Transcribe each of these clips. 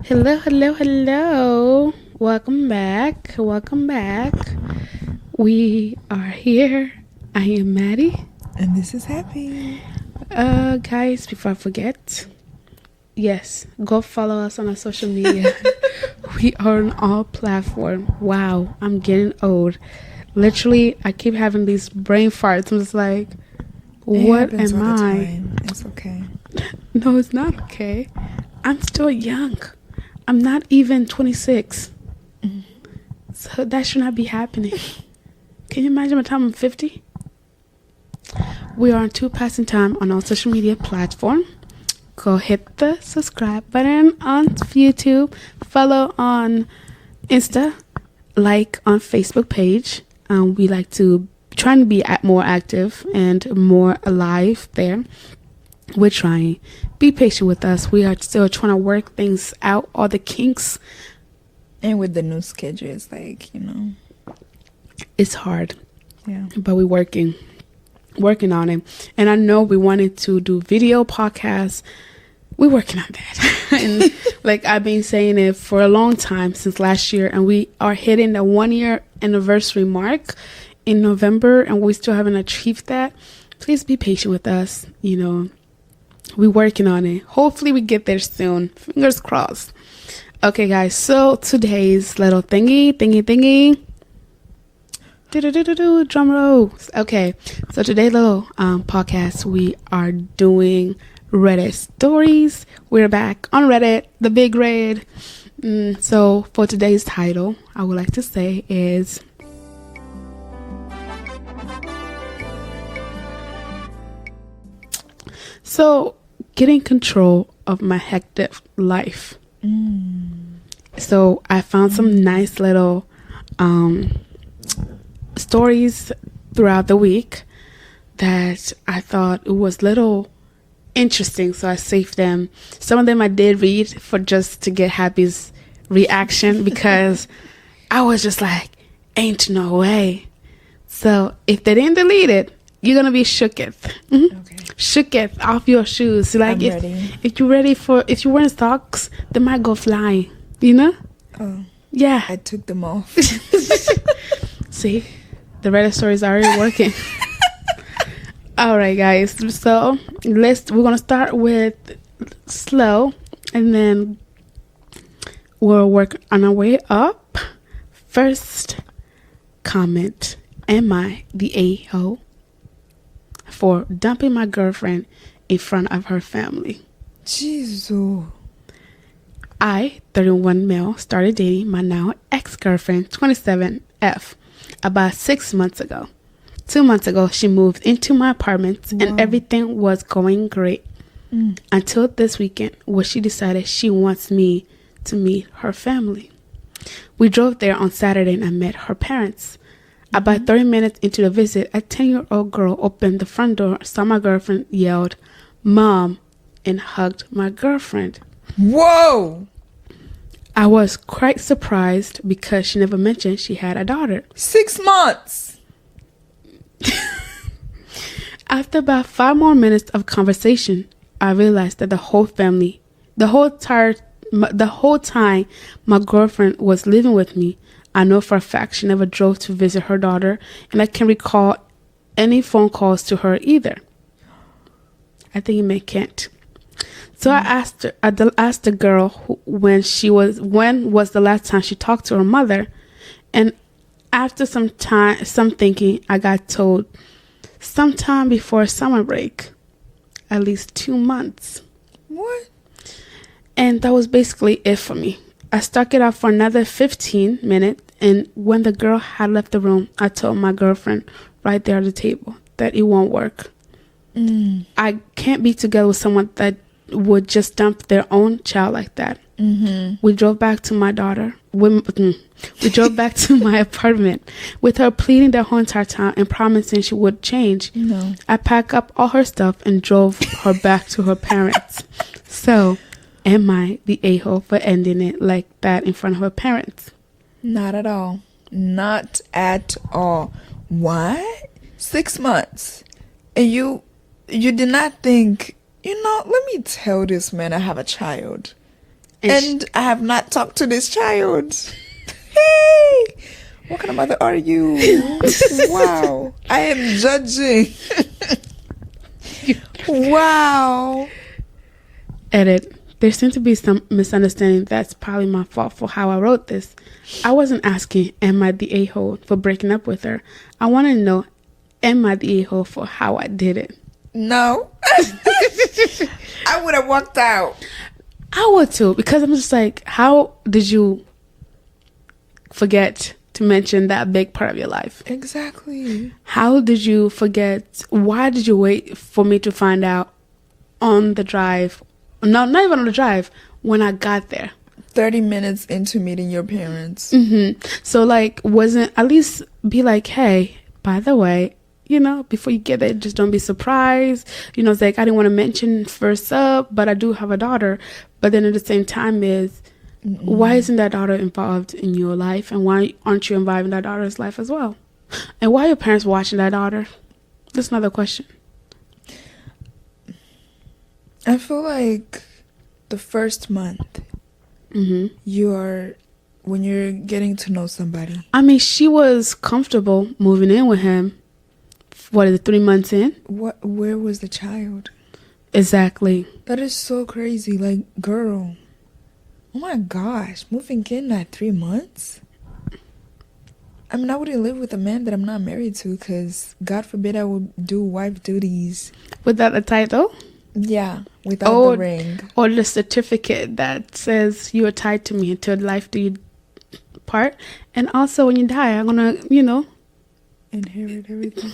Hello, hello, hello. Welcome back. Welcome back. We are here. I am Maddie. And this is Happy. Guys, before I forget, yes, go follow us on our social media. We are on all platforms. Wow, I'm getting old. Literally, I keep having these brain farts. I'm just like, what am I? It's okay. No, it's not okay. I'm still young. I'm not even 26. So that should not be happening. Can you imagine by the time I'm 50? We are on Two Passing Time on all social media platform. Go hit the subscribe button on YouTube. Follow on Insta. Like on Facebook page. We like to try to be more active and more alive there. We're trying. Be patient with us. We are still trying to work things out, all the kinks. And with the new schedule, it's like, it's hard. Yeah. But we're working on it. And I know we wanted to do video podcasts. We're working on that. And like I've been saying it for a long time, since last year. And we are hitting the 1-year anniversary mark in November. And we still haven't achieved that. Please be patient with us. We're working on it. Hopefully we get there soon. Fingers crossed. Okay, guys. So today's little thingy. Drum roll. Okay. So today's little podcast, we are doing Reddit stories. We're back on Reddit, the big red. So for today's title, I would like to say is so getting control of my hectic life. So I found some nice little stories throughout the week that I thought it was little interesting, so I saved them. Some of them I did read for just to get Happy's reaction because I was just like, ain't no way. So if they didn't delete it, you're gonna be shooketh. Okay. Shooketh off your shoes. Like if you're ready if you're wearing socks, they might go flying. Oh. Yeah. I took them off. See, the Reddit stories are already working. All right, guys. So we're gonna start with slow, and then we'll work on our way up. First comment: am I the a-hole for dumping my girlfriend in front of her family? Jesus. I, 31 male, started dating my now ex-girlfriend, 27 F, about 6 months ago. 2 months ago, she moved into my apartment and everything was going great. Until this weekend, where she decided she wants me to meet her family. We drove there on Saturday and I met her parents. About 30 minutes into the visit, a 10-year-old girl opened the front door, saw my girlfriend, yelled, "Mom," and hugged my girlfriend. Whoa! I was quite surprised because she never mentioned she had a daughter. 6 months! After about 5 more minutes of conversation, I realized that the whole time my girlfriend was living with me, I know for a fact she never drove to visit her daughter, and I can't recall any phone calls to her either. I think it meant can't. So I asked the girl when was the last time she talked to her mother, and after some thinking, I got told sometime before summer break, at least 2 months. What? And that was basically it for me. I stuck it out for another 15 minutes, and when the girl had left the room, I told my girlfriend right there at the table that it won't work. I can't be together with someone that would just dump their own child like that. We drove back to my daughter. We drove back to my apartment with her pleading the whole entire time and promising she would change. No. I packed up all her stuff and drove her back to her parents. So, am I the a-hole for ending it like that in front of her parents? Not at all. Not at all. What? 6 months? And you did not think, let me tell this man I have a child. And I have not talked to this child. Hey, what kind of mother are you? Wow, I am judging. Wow. Edit. There seems to be some misunderstanding. That's probably my fault for how I wrote this. I wasn't asking, am I the a-hole for breaking up with her? I want to know, am I the a-hole for how I did it? No. I would have walked out. I would too, because I'm just like, how did you forget to mention that big part of your life? Exactly. How did you forget? Why did you wait for me to find out on the drive? No, not even on the drive, when I got there. 30 minutes into meeting your parents. Mm-hmm. So, like, wasn't, at least be like, hey, by the way, you know, before you get there, just don't be surprised. You know, it's like, I didn't want to mention first up, but I do have a daughter. But then at the same time is, why isn't that daughter involved in your life? And why aren't you involved in that daughter's life as well? And why are your parents watching that daughter? That's another question. I feel like the first month, when you're getting to know somebody. I mean, she was comfortable moving in with him. What is it, 3 months in? Where was the child? Exactly. That is so crazy. Like, girl. Oh my gosh. Moving in at 3 months? I mean, I wouldn't live with a man that I'm not married to, because God forbid I would do wife duties. Without a title? Yeah, without the ring. Or the certificate that says you are tied to me until life do you part. And also when you die, I'm going to, you know. Inherit everything.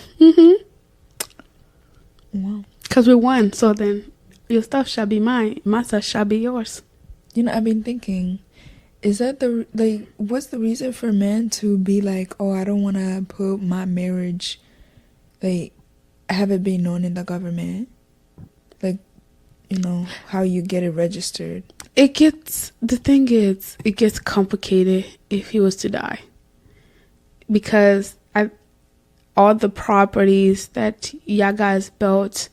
Wow. Because we won. So then your stuff shall be mine. My stuff shall be yours. You know, I've been thinking, is that what's the reason for men to be like, oh, I don't want to put my marriage, like, have it be known in the government? Like, you know, how you get it registered. The thing is, it gets complicated if he was to die. Because all the properties that y'all guys built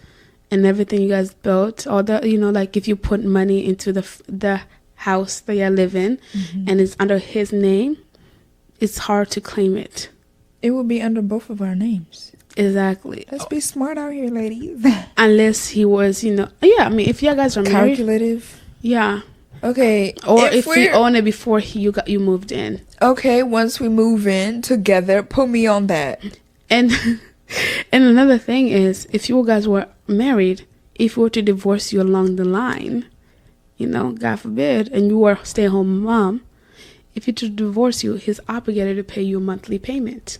and everything you guys built, all the, you know, like if you put money into the house that you live in and it's under his name, it's hard to claim it. It will be under both of our names. Exactly. Let's be smart out here, ladies. Unless he was, you know, yeah, I mean, if you guys are married. Calculative. Yeah. Okay. Or if you own it before you moved in. Okay, once we move in together, put me on that. And another thing is, if you guys were married, if you were to divorce you along the line, you know, God forbid, and you were a stay-at-home mom, if he to divorce you, he's obligated to pay you a monthly payment.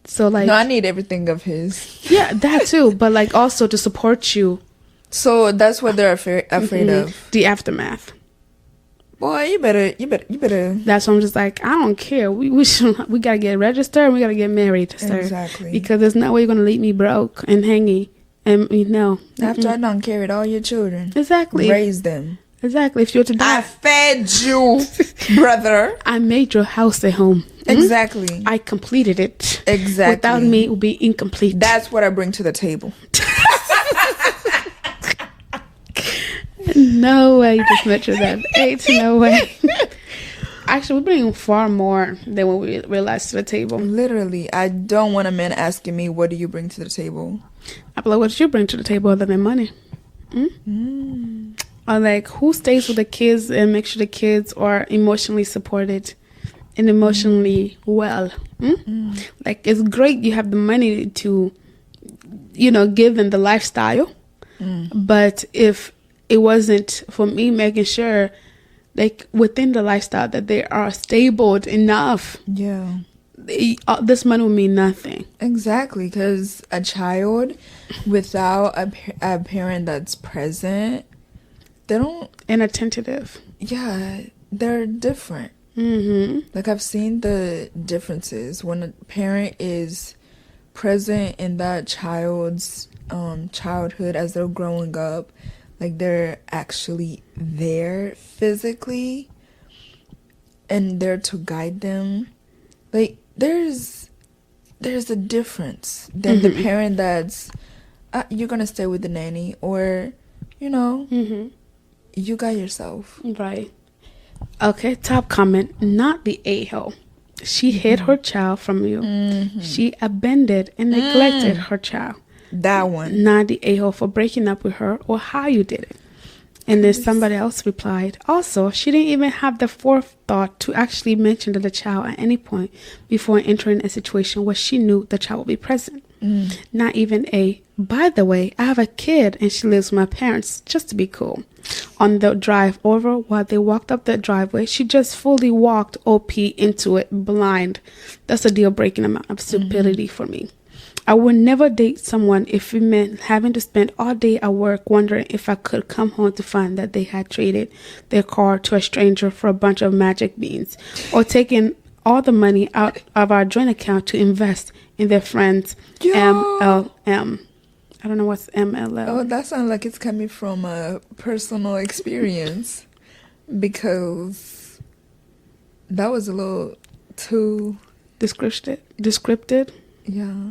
So, like... No, I need everything of his. Yeah, that too. But, like, also to support you. So, that's what they're afraid of. The aftermath. Boy, you better. That's why I'm just like, I don't care. We got to get registered and we got to get married, sir. Exactly. Because there's no way you're going to leave me broke and hanging. And, you know. After I done carried all your children. Exactly. Raised them. Exactly. If you're to die. I fed you, brother. I made your house a home. Exactly. I completed it. Exactly. Without me, it would be incomplete. That's what I bring to the table. No way you just mentioned that. Ain't no way. Actually, we bring far more than what we realized to the table. Literally, I don't want a man asking me, what do you bring to the table? I'm like, what do you bring to the table other than money? Or like, who stays with the kids and makes sure the kids are emotionally supported and emotionally well? Like, it's great you have the money to, you know, give them the lifestyle. But if it wasn't for me making sure, like, within the lifestyle that they are stable enough, yeah, this money will mean nothing. Exactly, because a child without a parent that's present, they don't... And attentive. Yeah, they're different. Like, I've seen the differences when a parent is present in that child's childhood as they're growing up. Like, they're actually there physically and there to guide them. Like, there's a difference than the parent that's, you're going to stay with the nanny, or, you know, you got yourself. Right. Okay, top comment. Not the a-hole. She hid her child from you. She abandoned and neglected her child. That one. Not the a-hole for breaking up with her or how you did it. And then somebody else replied, also, she didn't even have the forethought to actually mention to the child at any point before entering a situation where she knew the child would be present. Not even a, by the way, I have a kid and she lives with my parents, just to be cool. On the drive over, while they walked up the driveway, she just fully walked OP into it blind. That's a deal-breaking amount of stupidity for me. I would never date someone if it meant having to spend all day at work wondering if I could come home to find that they had traded their car to a stranger for a bunch of magic beans, or taken all the money out of our joint account to invest in their friends' MLM. I don't know what's MLM. Oh, that sounds like it's coming from a personal experience, because that was a little too descriptive. Yeah.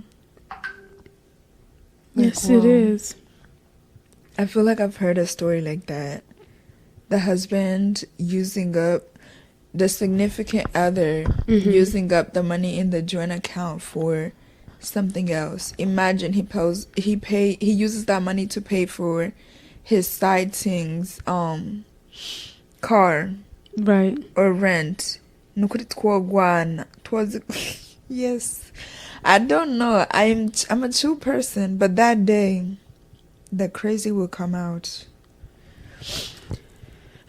Yes, it is. I feel like I've heard a story like that. The husband using up the significant other, using up the money in the joint account for something else. Imagine he uses that money to pay for his sightings, car, right, or rent. Yes. I don't know. I'm a true person, but that day, the crazy will come out.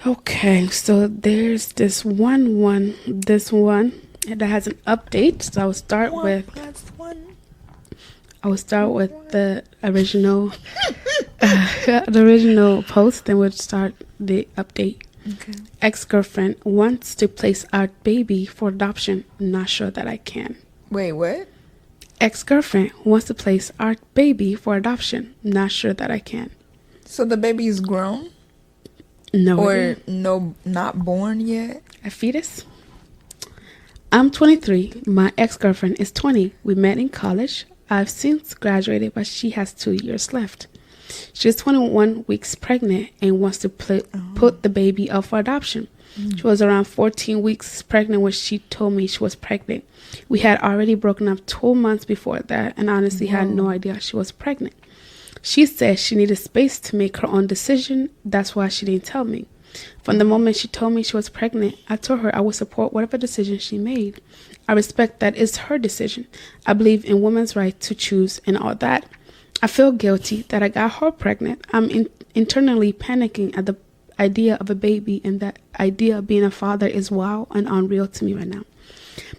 Okay, so there's this one that has an update. So I'll start with the original, the original post. Then we'll start the update. Okay. Ex-girlfriend wants to place our baby for adoption. Not sure that I can. Wait, what? Ex-girlfriend wants to place our baby for adoption. Not sure that I can. So the baby is grown? No. Or no, not born yet? A fetus? I'm 23. My ex-girlfriend is 20. We met in college. I've since graduated, but she has 2 years left. She's 21 weeks pregnant and wants to put the baby up for adoption. She was around 14 weeks pregnant when she told me she was pregnant. We had already broken up 2 months before that and honestly had no idea she was pregnant. She said she needed space to make her own decision. That's why she didn't tell me. From the moment she told me she was pregnant, I told her I would support whatever decision she made. I respect that it's her decision. I believe in women's right to choose and all that. I feel guilty that I got her pregnant. I'm internally panicking at the idea of a baby, and that idea of being a father is wild and unreal to me right now.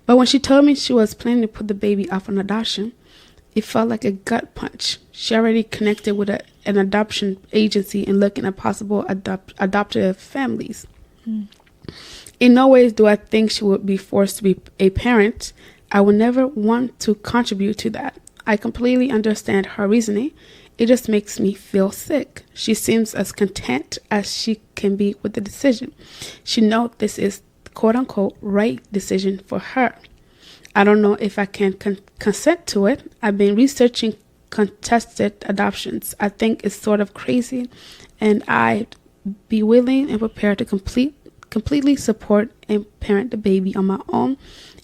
But when she told me she was planning to put the baby up on adoption, it felt like a gut punch. She already connected with an adoption agency and looking at possible adoptive families. In no ways do I think she would be forced to be a parent. I would never want to contribute to that. I completely understand her reasoning. It just makes me feel sick. She seems as content as she can be with the decision. She knows this is quote-unquote right decision for her. I don't know if I can consent to it. I've been researching contested adoptions. I think it's sort of crazy, and I'd be willing and prepared to completely support and parent the baby on my own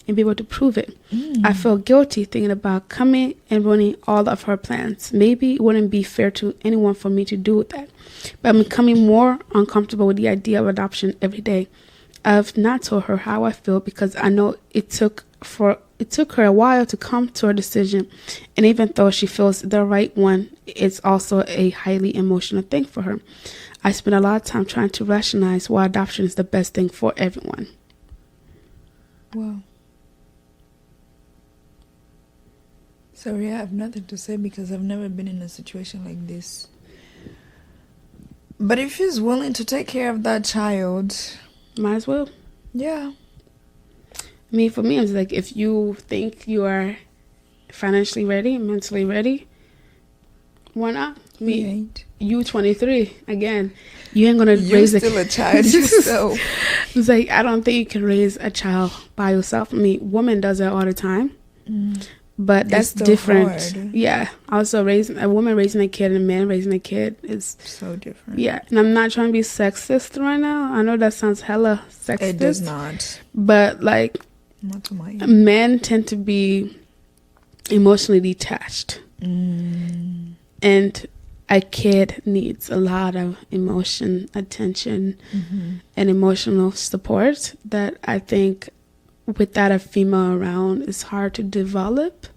and be able to prove it. I feel guilty thinking about coming and ruining all of her plans. Maybe it wouldn't be fair to anyone for me to do that, but I'm becoming more uncomfortable with the idea of adoption every day. I've not told her how I feel because I know it took her a while to come to her decision, and even though she feels the right one, it's also a highly emotional thing for her. I spend a lot of time trying to rationalize why adoption is the best thing for everyone. Wow. Sorry, I have nothing to say because I've never been in a situation like this. But if she's willing to take care of that child, might as well. Yeah. I mean, for me, it's like if you think you are financially ready, mentally ready, why not? Me, you 23 again. You ain't gonna raise still a child yourself. It's like I don't think you can raise a child by yourself. I mean, women does that all the time. but that's still different. hard. Yeah, also raising a woman raising a kid and a man raising a kid is so different. Yeah, and I'm not trying to be sexist right now. I know that sounds hella sexist. It does not. But like, not to my men tend to be emotionally detached, and a kid needs a lot of emotion, attention, and emotional support that I think without a female around is hard to develop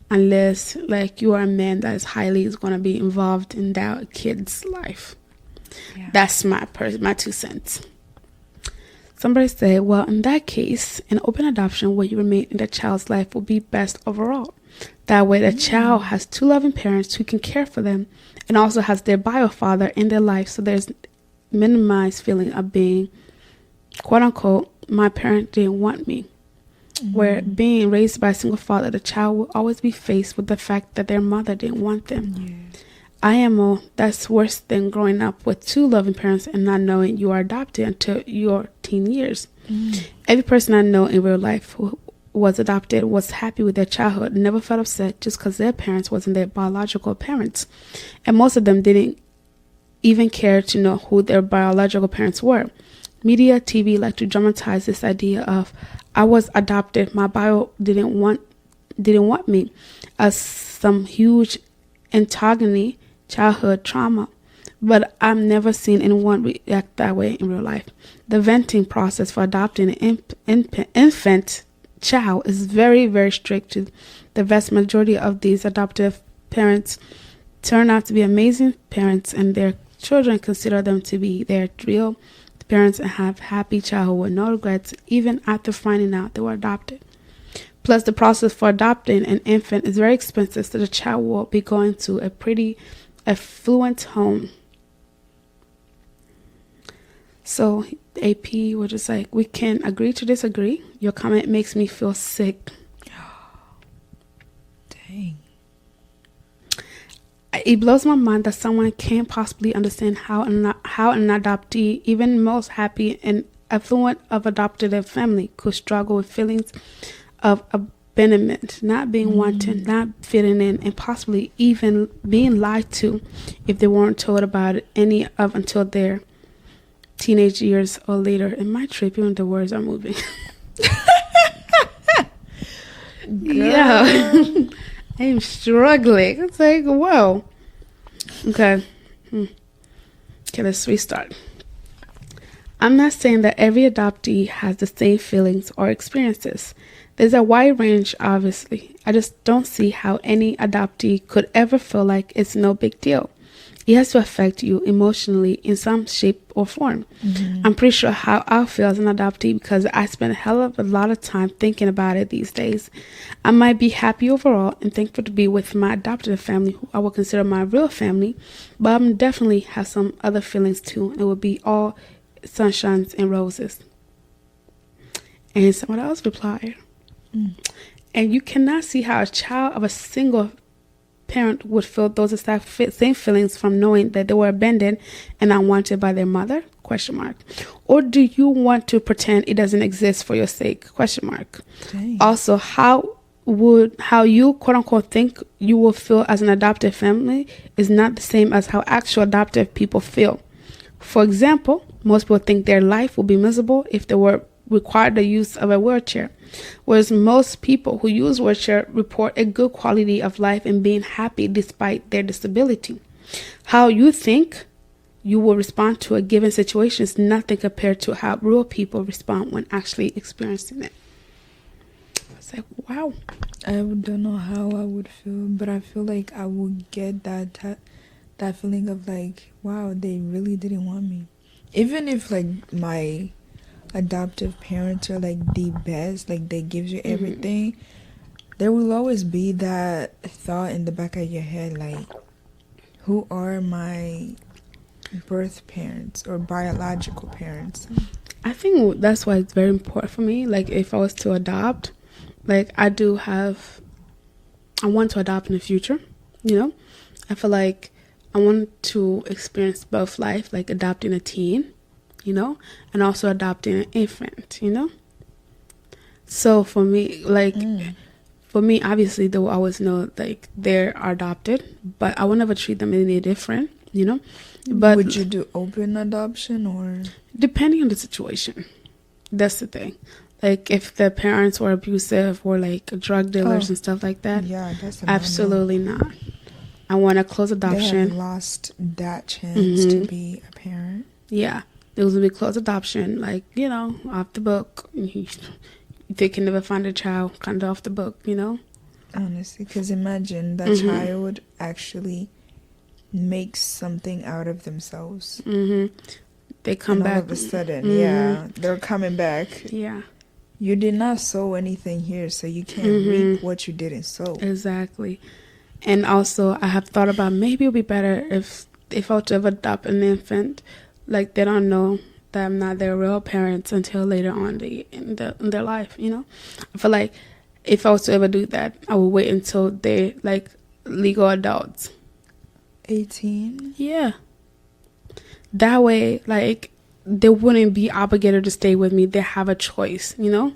unless like you are a man that is highly going to be involved in that kid's life. Yeah. That's my 2 cents. Somebody said, well, in that case, an open adoption where you remain in the child's life will be best overall. That way the child has 2 loving parents who can care for them and also has their bio father in their life, so there's minimized feeling of being, quote unquote, my parent didn't want me. Where being raised by a single father, the child will always be faced with the fact that their mother didn't want them. Yeah. IMO, that's worse than growing up with 2 loving parents and not knowing you are adopted until your teen years. Every person I know in real life who was adopted was happy with their childhood, never felt upset just because their parents wasn't their biological parents. And most of them didn't even care to know who their biological parents were. Media, TV like to dramatize this idea of, I was adopted, my bio didn't want me, as some huge antagony, childhood trauma. But I've never seen anyone react that way in real life. The vetting process for adopting an infant child is very, very strict. The vast majority of these adoptive parents turn out to be amazing parents, and their children consider them to be their real parents and have happy childhood with no regrets, even after finding out they were adopted. Plus, the process for adopting an infant is very expensive, so the child will be going to a pretty affluent home. So, AP, we're just like, we can agree to disagree. Your comment makes me feel sick. Dang. It blows my mind that someone can't possibly understand how an adoptee, even most happy and affluent of adopted family, could struggle with feelings of abandonment, not being wanted, not fitting in, and possibly even being lied to if they weren't told about it until their teenage years or later. It might trip you when the words are moving. Yeah. I'm struggling. It's like, whoa. Okay, let's restart. I'm not saying that every adoptee has the same feelings or experiences. There's a wide range, obviously. I just don't see how any adoptee could ever feel like it's no big deal. It has to affect you emotionally in some shape or form. I'm pretty sure how I feel as an adoptee because I spend a hell of a lot of time thinking about it these days. I might be happy overall and thankful to be with my adopted family, who I would consider my real family, but I definitely have some other feelings too. It would be all sunshines and roses. And someone else replied, and you cannot see how a child of a single parent would feel those exact same feelings from knowing that they were abandoned and unwanted by their mother? ? Or do you want to pretend it doesn't exist for your sake? ? Dang. Also, how you quote unquote think you will feel as an adopted family is not the same as how actual adoptive people feel. For example, most people think their life will be miserable if they were required the use of a wheelchair, whereas most people who use wheelchair report a good quality of life and being happy despite their disability. How you think you will respond to a given situation is nothing compared to how real people respond when actually experiencing it. It's like, wow. I don't know how I would feel, but I feel like I would get that feeling of like, wow, they really didn't want me. Even if like my adoptive parents are like the best, like they give you everything, there will always be that thought in the back of your head, like, who are my birth parents or biological parents? I think that's why it's very important for me. Like, if I was to adopt, like, I want to adopt in the future, you know? I feel like I want to experience both life, like adopting a teen, you know, and also adopting an infant, you know? So for me, like, for me, obviously, they will always know like they're adopted, but I will never treat them any different, you know. But would you do open adoption or depending on the situation? That's the thing. Like if the parents were abusive or like drug dealers and stuff like that, yeah, that's absolutely not. I want a closed adoption. They have lost that chance to be a parent. Yeah, it was gonna be closed adoption, like, you know, off the book. They can never find a child, kind of off the book, you know. Honestly, because imagine that child actually makes something out of themselves. They come back all of a sudden. Yeah, they're coming back. Yeah, you did not sow anything here, so you can't reap what you didn't sow. Exactly. And also, I have thought about maybe it would be better if I were to ever adopt an infant, like they don't know that I'm not their real parents until later on in their life, you know. I feel like if I was to ever do that, I would wait until they're like legal adults. 18? Yeah. That way, like, they wouldn't be obligated to stay with me. They have a choice, you know,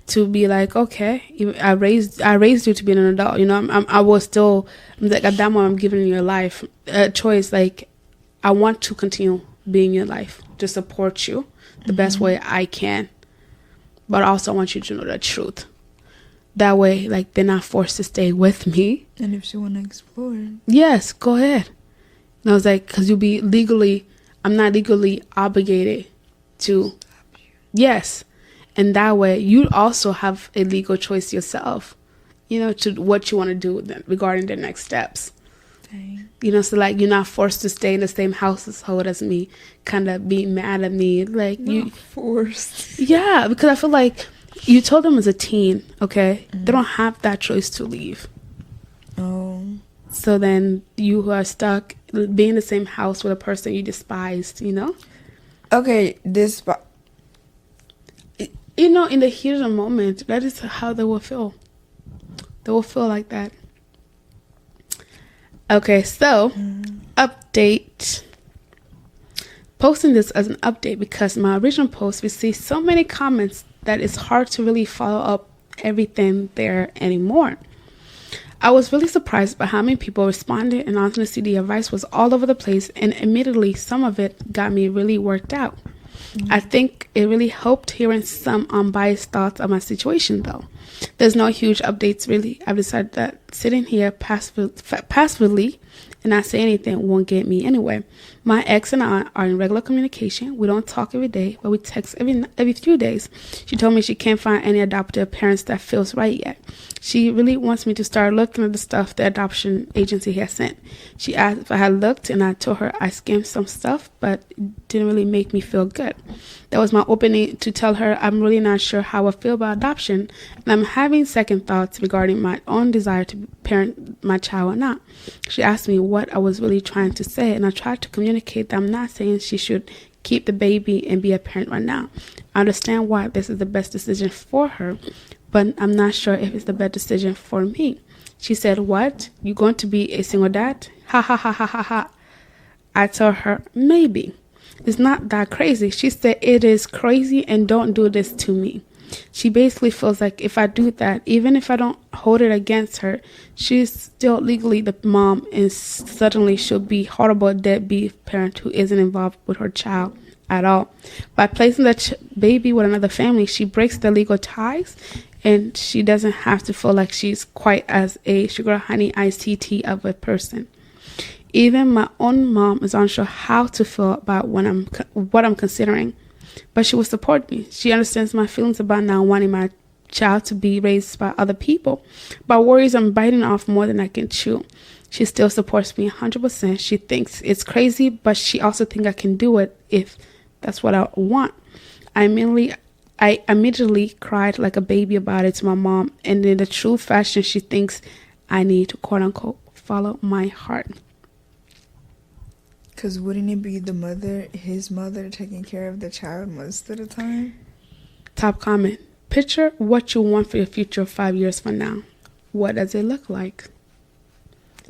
to be like, okay, I raised you to be an adult, you know. I was still like at that moment I'm giving you a life, a choice. Like, I want to continue being your life, to support you the best way I can, but also I want you to know the truth. That way, like, they're not forced to stay with me. And if she want to explore, yes, go ahead. And I was like, because I'm not legally obligated to, yes. And that way, you also have a legal choice yourself, you know, to what you want to do regarding the next steps. Dang. You know, so like you're not forced to stay in the same household as me, kind of be mad at me, like not forced. Yeah, because I feel like you told them as a teen, okay, they don't have that choice to leave. Oh. So then you are stuck being in the same house with a person you despised, you know? Okay, you know, in the heat of the moment, that is how they will feel. They will feel like that. Okay, so, update. Posting this as an update because my original post received so many comments that it's hard to really follow up everything there anymore. I was really surprised by how many people responded, and honestly, the advice was all over the place, and admittedly, some of it got me really worked out. I think it really helped hearing some unbiased thoughts on my situation, though. There's no huge updates, really. I've decided that sitting here passively and not say anything won't get me anywhere. My ex and I are in regular communication. We don't talk every day, but we text every few days. She told me she can't find any adoptive parents that feels right yet. She really wants me to start looking at the stuff the adoption agency has sent. She asked if I had looked, and I told her I skimmed some stuff, but it didn't really make me feel good. That was my opening to tell her I'm really not sure how I feel about adoption, and I'm having second thoughts regarding my own desire to parent my child or not. She asked me what I was really trying to say, and I tried to communicate that I'm not saying she should keep the baby and be a parent right now. I understand why this is the best decision for her, but I'm not sure if it's the best decision for me. She said, "What? You going to be a single dad? Ha ha ha ha ha ha." I told her, maybe. It's not that crazy. She said, it is crazy and don't do this to me. She basically feels like if I do that, even if I don't hold it against her, she's still legally the mom and suddenly she'll be horrible deadbeat parent who isn't involved with her child at all. By placing the baby with another family, she breaks the legal ties and she doesn't have to feel like she's quite as a sugar honey iced tea of a person. Even my own mom is unsure how to feel about what I'm considering, but she will support me. She understands my feelings about not wanting my child to be raised by other people, but worries I'm biting off more than I can chew. She still supports me 100%. She thinks it's crazy, but she also thinks I can do it if that's what I want. I immediately cried like a baby about it to my mom, and in the true fashion, she thinks I need to quote unquote follow my heart. Because wouldn't it be his mother, taking care of the child most of the time? Top comment. Picture what you want for your future 5 years from now. What does it look like?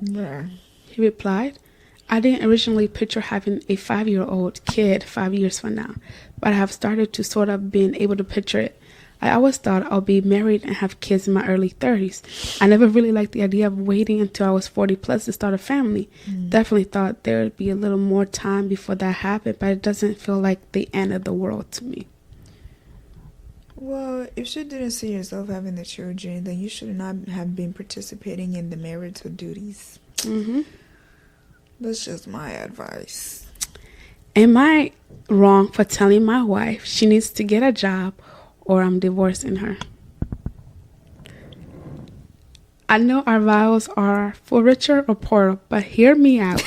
Yeah. He replied, I didn't originally picture having a 5-year-old kid 5 years from now, but I have started to sort of being able to picture it. I always thought I'll be married and have kids in my early 30s. I never really liked the idea of waiting until I was 40 plus to start a family. Definitely thought there would be a little more time before that happened, but it doesn't feel like the end of the world to me. Well, if you didn't see yourself having the children, then you should not have been participating in the marital duties. That's just my advice. Am I wrong for telling my wife she needs to get a job or I'm divorcing her? I know our vows are for richer or poorer, but hear me out.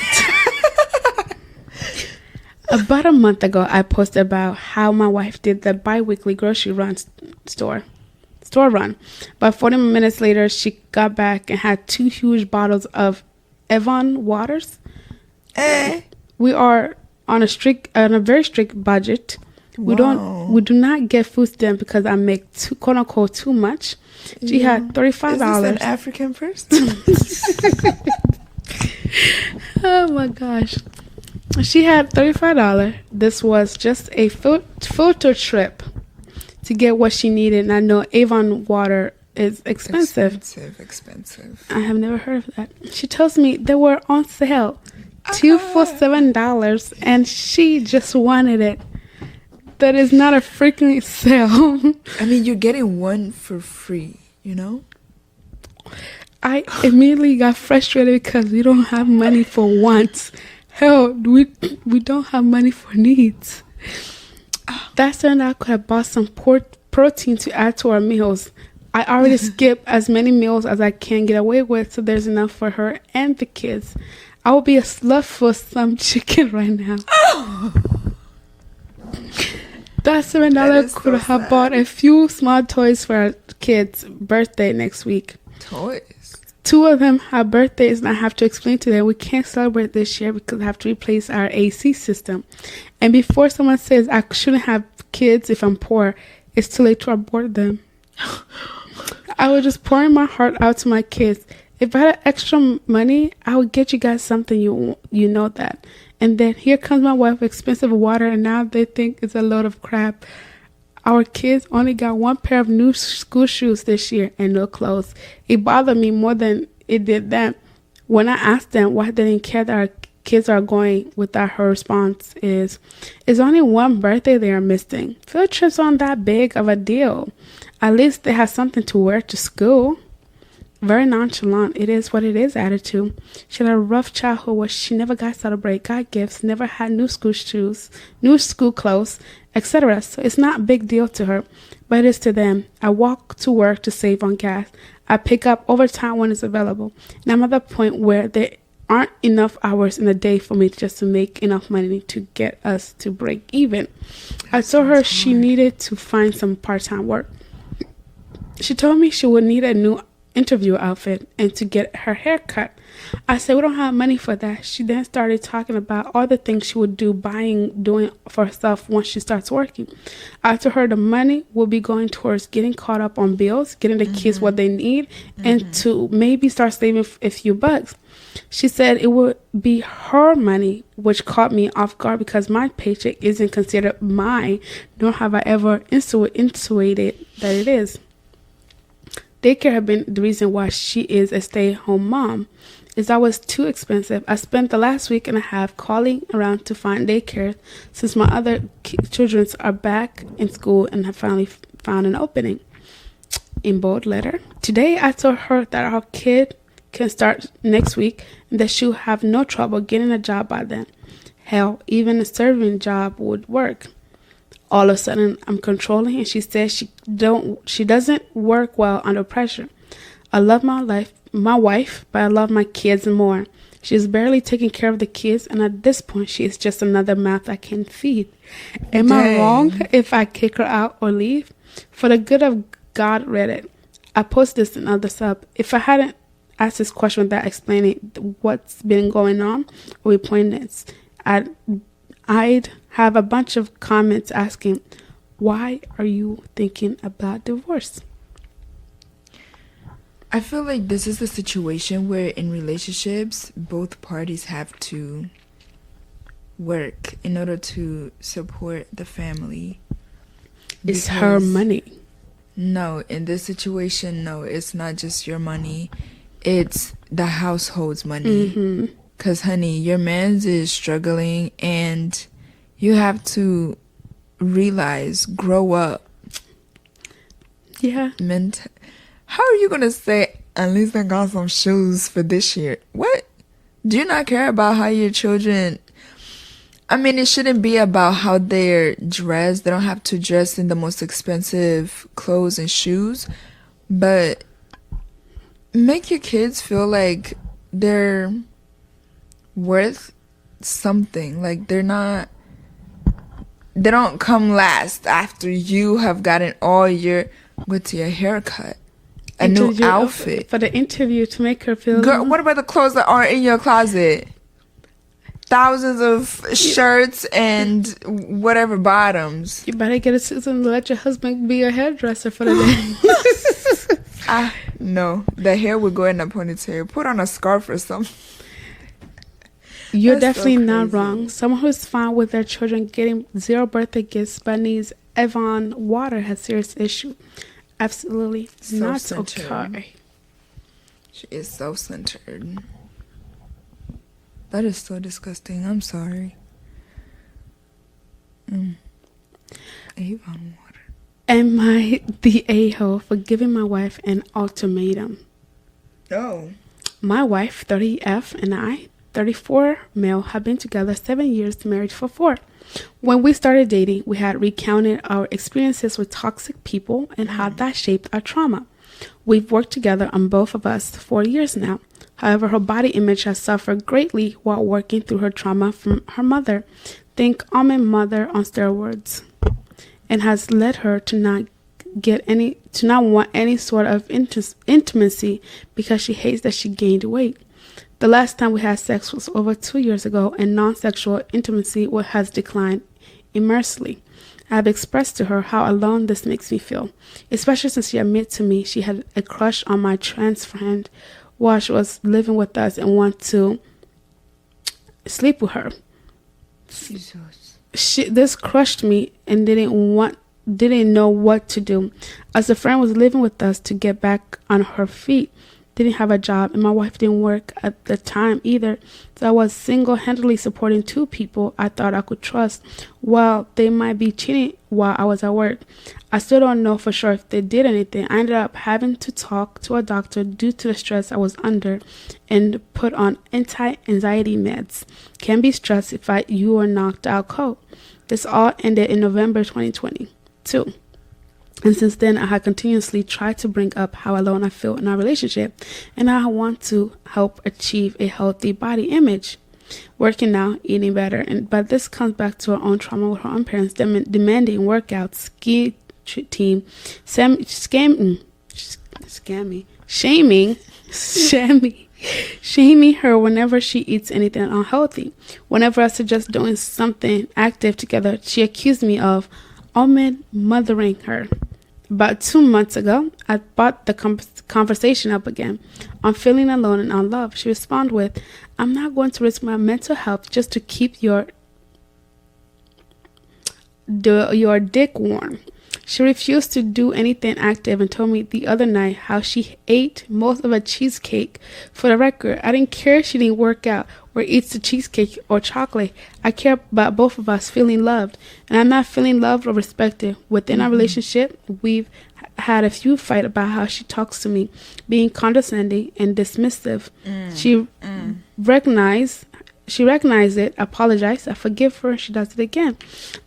About a month ago, I posted about how my wife did the bi-weekly grocery store run. But 40 minutes later, she got back and had 2 huge bottles of Avon waters. We are on a very strict budget. We do not get food stamps because I make quote unquote too much. She had $35. Is this an African person? Oh my gosh. She had $35. This was just a filter trip to get what she needed. And I know Avon water is expensive. Expensive. I have never heard of that. She tells me they were on sale. 2 for $7, and she just wanted it. That is not a freaking sale. I mean, you're getting one for free, you know? I immediately got frustrated because we don't have money for wants. Hell, we don't have money for needs. That said, I could have bought some protein to add to our meals. I already skip as many meals as I can get away with, so there's enough for her and the kids. I will be a slut for some chicken right now. That $7 could have bought a few small toys for our kids' birthday next week. Toys? 2 of them have birthdays, and I have to explain to them we can't celebrate this year because I have to replace our AC system. And before someone says I shouldn't have kids if I'm poor, it's too late to abort them. I was just pouring my heart out to my kids. If I had extra money, I would get you guys something, you know that. And then here comes my wife with expensive water, and now they think it's a load of crap. Our kids only got 1 pair of new school shoes this year and no clothes. It bothered me more than it did them. When I asked them why they didn't care that our kids are going, without her response is, it's only 1 birthday they are missing. Field trips aren't that big of a deal. At least they have something to wear to school. Very nonchalant, it is what it is attitude. She had a rough childhood where she never got celebrated, got gifts, never had new school shoes, new school clothes, etc. So it's not a big deal to her, but it is to them. I walk to work to save on gas. I pick up overtime when it's available. And I'm at the point where there aren't enough hours in the day for me just to make enough money to get us to break even. I told her she needed to find some part-time work. She told me she would need a new interview outfit and to get her hair cut. I said we don't have money for that. She then started talking about all the things she would doing for herself once she starts working. I told her the money will be going towards getting caught up on bills, getting the kids what they need, and to maybe start saving a few bucks. She said it would be her money, which caught me off guard because my paycheck isn't considered mine, nor have I ever intuited that it is. Daycare had been the reason why she is a stay-at-home mom. Is that was too expensive. I spent the last week and a half calling around to find daycare since my other children are back in school and have finally found an opening. In bold letter. Today I told her that our kid can start next week and that she'll have no trouble getting a job by then. Hell, even a serving job would work. All of a sudden, I'm controlling, and she says she doesn't work well under pressure. I love my wife, but I love my kids more. She's barely taking care of the kids, and at this point, she is just another mouth I can feed. Am I wrong if I kick her out or leave? For the good of God, Reddit. I post this in other sub. If I hadn't asked this question without explaining what's been going on or pointless, I'd have a bunch of comments asking, why are you thinking about divorce? I feel like this is the situation where in relationships, both parties have to work in order to support the family. It's her money. No, in this situation, no, it's not just your money. It's the household's money. Because, honey, your man's is struggling and you have to realize, grow up. Yeah. How are you going to say, at least I got some shoes for this year? What? Do you not care about how your children... I mean, it shouldn't be about how they're dressed. They don't have to dress in the most expensive clothes and shoes. But make your kids feel like they're worth something. Like they don't come last after you have gotten all your... Go to your haircut. A new outfit. For the interview to make her feel... Girl, what about the clothes that aren't in your closet? Thousands of shirts and whatever bottoms. You better get a suit and let your husband be your hairdresser for the day. No. The hair would go in a ponytail. Put on a scarf or something. You're definitely not wrong. Someone who's fine with their children getting 0 birthday gifts but needs Avon water has serious issue. Absolutely not okay. She is self-centered. That is so disgusting. I'm sorry. Avon water. Am I the a-hole for giving my wife an ultimatum? No. My wife, 30F, and I, 34 male, have been together 7 years, married for 4. When we started dating, we had recounted our experiences with toxic people and how that shaped our trauma. We've worked together on both of us 4 years now. However, her body image has suffered greatly while working through her trauma from her mother. Think almond mother on steroids, and has led her to not want any sort of intimacy because she hates that she gained weight. The last time we had sex was over 2 years ago, and non-sexual intimacy has declined immensely. I have expressed to her how alone this makes me feel, especially since she admitted to me she had a crush on my trans friend while she was living with us and wanted to sleep with her. Jesus. This crushed me and didn't know what to do. As the friend was living with us to get back on her feet, didn't have a job, and my wife didn't work at the time either. So I was single-handedly supporting 2 people I thought I could trust while they might be cheating while I was at work. I still don't know for sure if they did anything. I ended up having to talk to a doctor due to the stress I was under and put on anti-anxiety meds. Can be stressed if you are knocked out cold. This all ended in November 2022. And since then, I have continuously tried to bring up how alone I feel in our relationship and how I want to help achieve a healthy body image. Working out, eating better, but this comes back to her own trauma with her own parents demanding workouts, ski team, shaming her whenever she eats anything unhealthy. Whenever I suggest doing something active together, she accused me of mothering her. About 2 months ago, I brought the conversation up again on feeling alone and unloved. She responded with, "I'm not going to risk my mental health just to keep your dick warm." She refused to do anything active and told me the other night how she ate most of a cheesecake. For the record, I didn't care if she didn't work out or eats the cheesecake or chocolate. I care about both of us feeling loved, and I'm not feeling loved or respected. Within our relationship, we've had a few fights about how she talks to me, being condescending and dismissive. She recognized it, apologized, I forgive her, she does it again.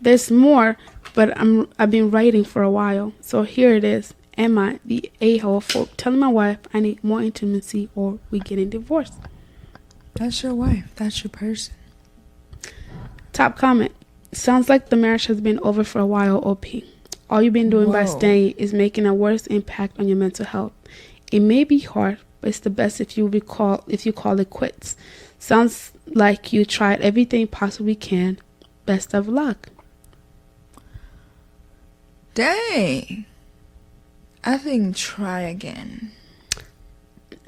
There's more, but I've been writing for a while, so here it is. Am I the a-hole for telling my wife I need more intimacy or we getting divorced? That's your wife. That's your person. Top comment. Sounds like the marriage has been over for a while, OP. All you've been doing by staying is making a worse impact on your mental health. It may be hard, but it's the best if you call it quits. Sounds like you tried everything you possibly can. Best of luck. Dang. I think try again.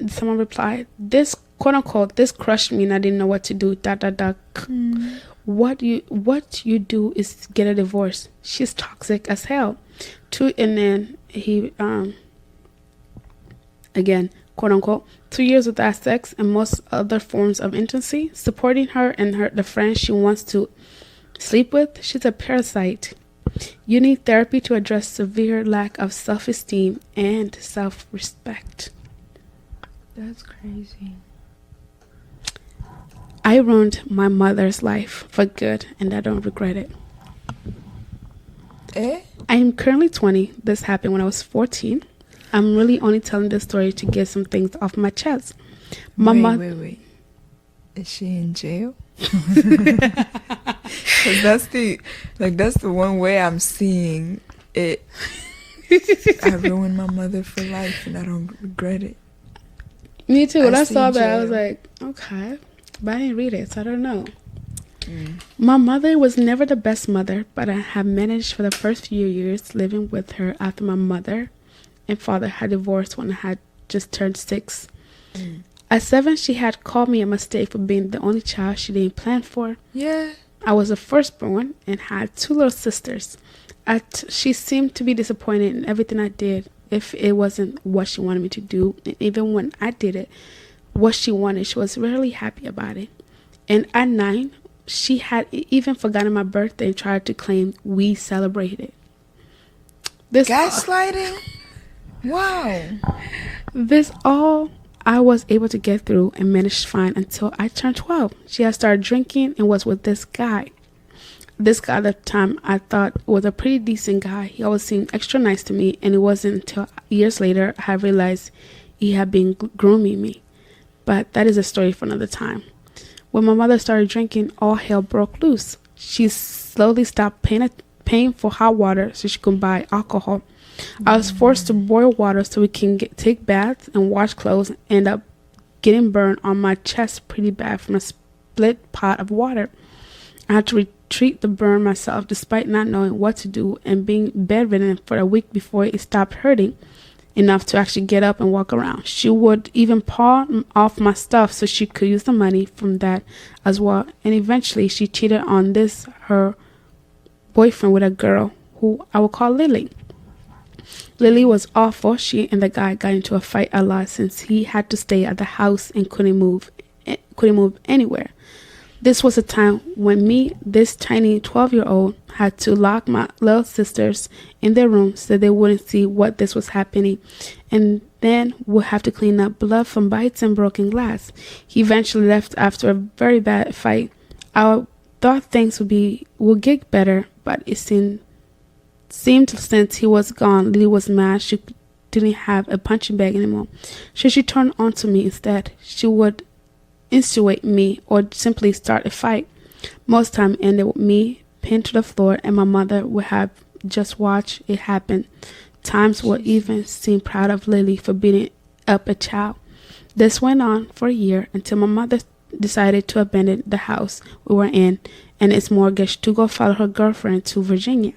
Someone replied, this quote unquote, this crushed me and I didn't know what to do. What you do is get a divorce. She's toxic as hell. And then he again, quote unquote, 2 years without sex and most other forms of intimacy, supporting her and the friends she wants to sleep with. She's a parasite. You need therapy to address severe lack of self-esteem and self-respect. That's crazy. I ruined my mother's life for good, and I don't regret it. I am currently 20. This happened when I was 14. I'm really only telling this story to get some things off my chest. Wait. Is she in jail? Because that's the one way I'm seeing it. I ruined my mother for life, and I don't regret it. Me too. When I saw that, I was like, okay. But I didn't read it, so I don't know. My mother was never the best mother, but I have managed for the first few years living with her after my mother and father had divorced when I had just turned 6. At 7, she had called me a mistake for being the only child she didn't plan for. Yeah. I was the firstborn and had 2 little sisters. She seemed to be disappointed in everything I did if it wasn't what she wanted me to do. And even when I did it, what she wanted, she was rarely happy about it. And at 9, she had even forgotten my birthday and tried to claim we celebrated. This gaslighting? Wow. This all I was able to get through and managed fine until I turned 12. She had started drinking and was with this guy. This guy at the time I thought was a pretty decent guy. He always seemed extra nice to me, and it wasn't until years later I realized he had been grooming me. But that is a story for another time. When my mother started drinking, all hell broke loose. She slowly stopped paying for hot water so she could buy alcohol. I was forced to boil water so we can take baths and wash clothes, and end up getting burned on my chest pretty bad from a split pot of water. I had to retreat the burn myself despite not knowing what to do and being bedridden for a week before it stopped hurting enough to actually get up and walk around. She would even pawn off my stuff so she could use the money from that as well. And eventually she cheated on her boyfriend with a girl who I will call Lily. Lily was awful. She and the guy got into a fight a lot since he had to stay at the house and couldn't move anywhere. This was a time when me, this tiny 12-year-old, had to lock my little sisters in their room so they wouldn't see what this was happening, and then would have to clean up blood from bites and broken glass. He eventually left after a very bad fight. I thought things would get better, but it seemed since he was gone, Lily was mad. She didn't have a punching bag anymore. So she turned onto me instead. She would insinuate me or simply start a fight. Most time ended with me pinned to the floor, and my mother would have just watched it happen. Times would even seem proud of Lily for beating up a child. This went on for a year until my mother decided to abandon the house we were in and its mortgage to go follow her girlfriend to Virginia.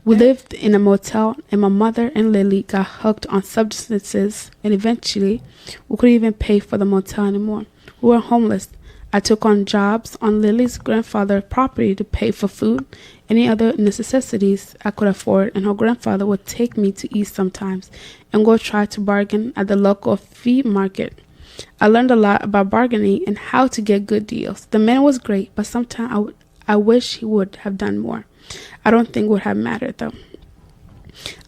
We lived in a motel, and my mother and Lily got hooked on substances, and eventually we couldn't even pay for the motel anymore. We were homeless. I took on jobs on Lily's grandfather's property to pay for food, any other necessities I could afford, and her grandfather would take me to eat sometimes and go try to bargain at the local flea market. I learned a lot about bargaining and how to get good deals. The man was great, but sometimes I wish he would have done more. I don't think it would have mattered though.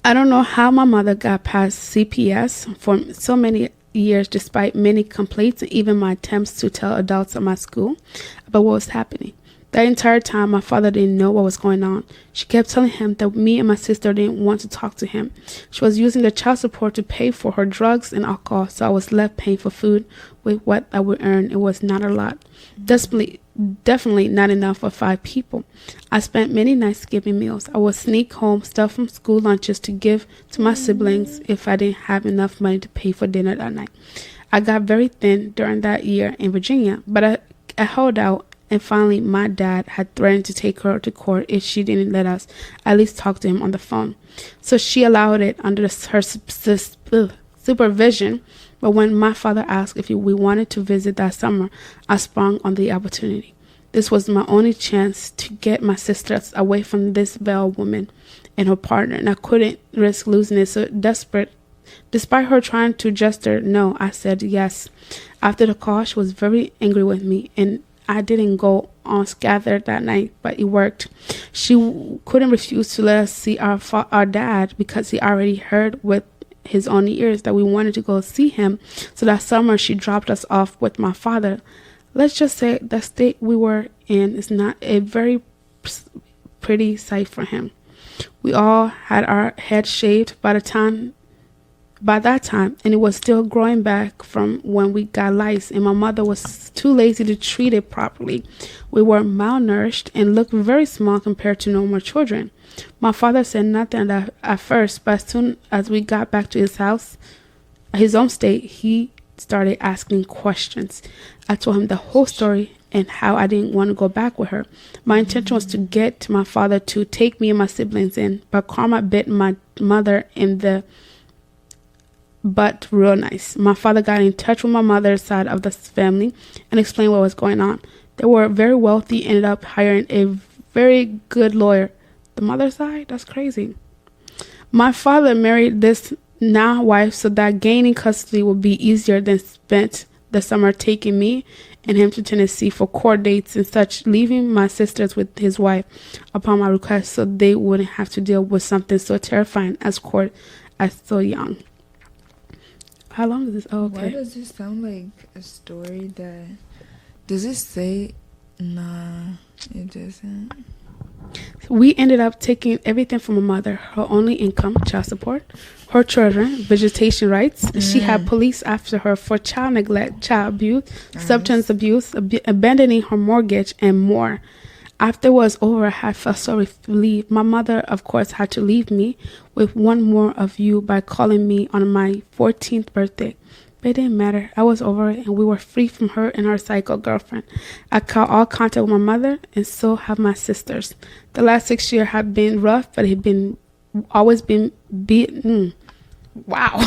I don't know how my mother got past CPS for so many years despite many complaints and even my attempts to tell adults at my school about what was happening. That entire time, my father didn't know what was going on. She kept telling him that me and my sister didn't want to talk to him. She was using the child support to pay for her drugs and alcohol, so I was left paying for food with what I would earn. It was not a lot. Definitely not enough for 5 people. I spent many nights skipping meals. I would sneak home stuff from school lunches to give to my siblings if I didn't have enough money to pay for dinner that night. I got very thin during that year in Virginia, but I held out. And finally, my dad had threatened to take her to court if she didn't let us at least talk to him on the phone. So she allowed it under her supervision. But when my father asked if we wanted to visit that summer, I sprung on the opportunity. This was my only chance to get my sisters away from this vile woman and her partner, and I couldn't risk losing it. So desperate, despite her trying to gesture no, I said yes. After the call, she was very angry with me, and I didn't go on scattered that night, but it worked. She couldn't refuse to let us see our dad because he already heard with his own ears that we wanted to go see him. So that summer, she dropped us off with my father. Let's just say the state we were in is not a very pretty sight for him. We all had our heads shaved by that time, and it was still growing back from when we got lice, and my mother was too lazy to treat it properly. We were malnourished and looked very small compared to normal children. My father said nothing at first, but as soon as we got back to his house, his home state, he started asking questions. I told him the whole story and how I didn't want to go back with her. My intention was to get to my father to take me and my siblings in, but karma bit my mother in the butt real nice. My father got in touch with my mother's side of the family and explained what was going on. They were very wealthy, ended up hiring a very good lawyer. The mother's side? That's crazy. My father married this now wife so that gaining custody would be easier than spent the summer taking me and him to Tennessee for court dates and such, leaving my sisters with his wife upon my request so they wouldn't have to deal with something so terrifying as court as so young. How long is this? Oh, okay. Why does this sound like a story that... Does it say... Nah, it doesn't. We ended up taking everything from my mother, her only income, child support, her children, vegetation rights. She had police after her for child neglect, child abuse, substance abuse, abandoning her mortgage, and more. After it was over, I felt so relieved. My mother, of course, had to leave me with one more of you by calling me on my 14th birthday. But it didn't matter. I was over it, and we were free from her and her psycho girlfriend. I cut all contact with my mother, and so have my sisters. The last 6 years have been rough, but it had always been beaten. Wow.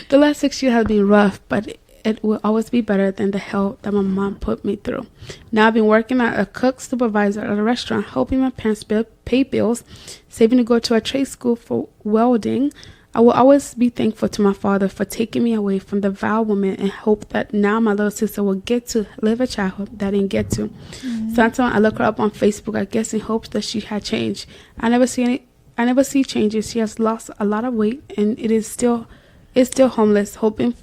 The last 6 years have been rough, but it will always be better than the hell that my mom put me through. Now I've been working as a cook supervisor at a restaurant, helping my parents pay bills, saving to go to a trade school for welding. I will always be thankful to my father for taking me away from the vile woman and hope that now my little sister will get to live a childhood that I didn't get to. Sometimes I look her up on Facebook, I guess in hopes that she had changed. I never see changes. She has lost a lot of weight and is still homeless, hopping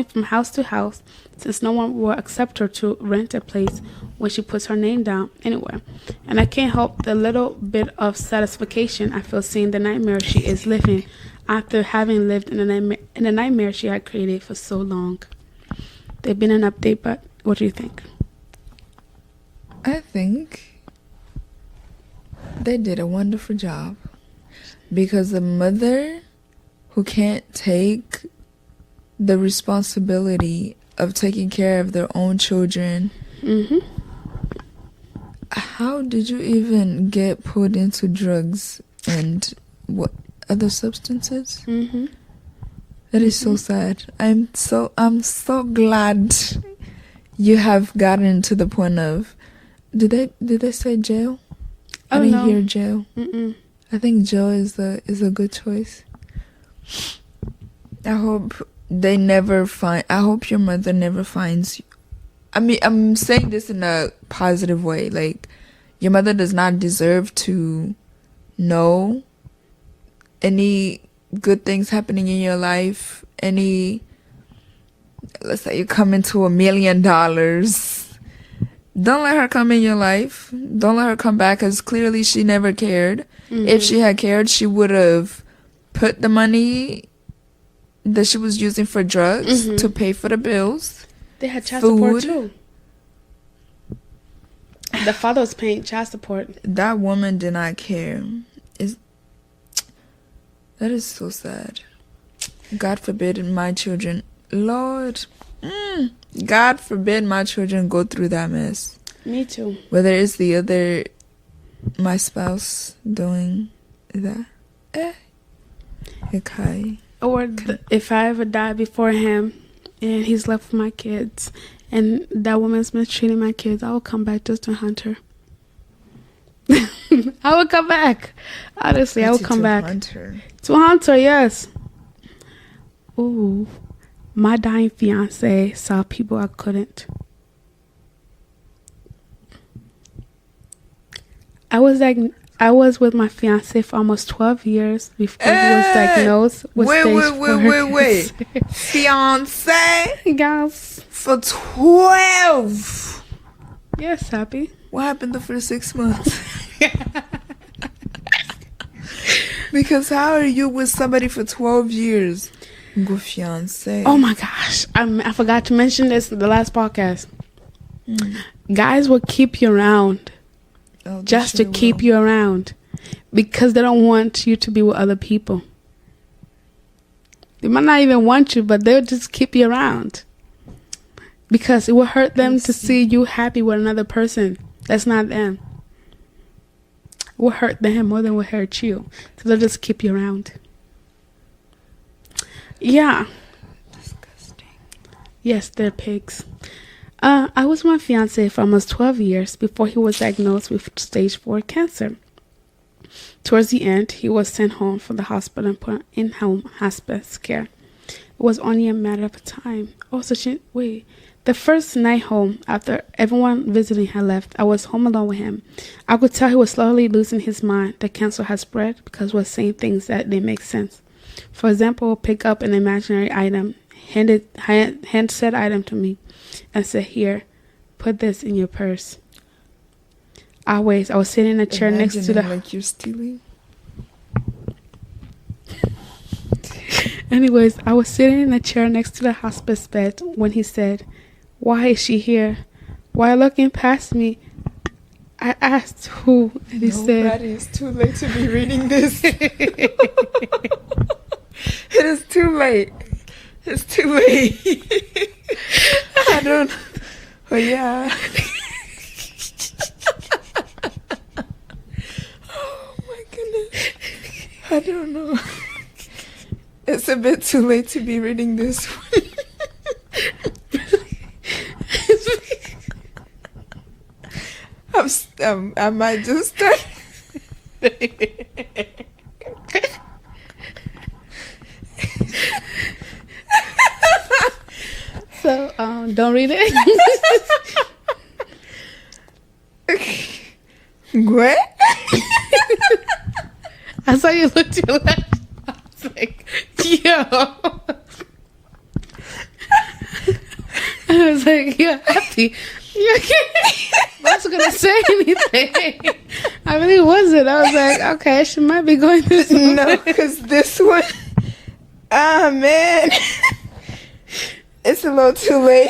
from house to house since no one will accept her to rent a place when she puts her name down anywhere. And I can't help the little bit of satisfaction I feel seeing the nightmare she is living after having lived in a nightmare she had created for so long. There's been an update, but what do you think? I think they did a wonderful job, because a mother who can't take the responsibility of taking care of their own children. How did you even get put into drugs and what other substances? That is so sad. I'm so glad you have gotten to the point of... Did they say jail? I didn't hear jail. I think jail is a good choice. I hope your mother never finds you. I mean, I'm saying this in a positive way. Like, your mother does not deserve to know any good things happening in your life. Let's say you come into $1 million. Don't let her come in your life. Don't let her come back, because clearly she never cared. If she had cared, she would have put the money that she was using for drugs to pay for the bills. They had child support too. The father was paying child support. That woman did not care. That is so sad. God forbid my children, Lord, God forbid my children go through that mess. Me too. Whether it's my spouse doing that. Okay. Or if I ever die before him and he's left with my kids and that woman's mistreating my kids, I will come back just to hunt her. I would come back. Honestly, I would come back. To hunt her, yes. Ooh. My dying fiance saw people I couldn't. I was with my fiance for almost 12 years before he was diagnosed with stage 4 Wait. Fiance? Yes. For 12? Yes, Happy. What happened the first 6 months? Because how are you with somebody for 12 years? Go fiance. Oh my gosh. I forgot to mention this in the last podcast. Guys will keep you around. Just to keep you around, because they don't want you to be with other people. They might not even want you, but they'll just keep you around because it will hurt them to see you happy with another person. That's not them. It will hurt them more than it will hurt you, so they'll just keep you around. Yeah. Disgusting. Yes, they're pigs. I was with my fiance for almost 12 years before he was diagnosed with stage 4 cancer. Towards the end, he was sent home from the hospital and put in home hospice care. It was only a matter of time. The first night home, after everyone visiting had left, I was home alone with him. I could tell he was slowly losing his mind. The cancer had spread because he was saying things that didn't make sense. For example, pick up an imaginary item, hand said item to me, and said, "Here, put this in your purse." I was sitting in a chair next to the... like you're stealing. Anyways, I was sitting in a chair next to the hospice bed when he said, "Why is she here?" While looking past me, I asked who, and he said... Maddie, it's too late to be reading this. It is too late. It's too late. I don't... Oh, yeah. Oh, my goodness. I don't know. It's a bit too late to be reading this one. I might just start. So, don't read it. What? I saw you look to your left. I was like, yo. I was like, you're happy. You I wasn't going to say anything. I really wasn't. I was like, okay, she might be going through something. No, because this one, man. It's a little too late.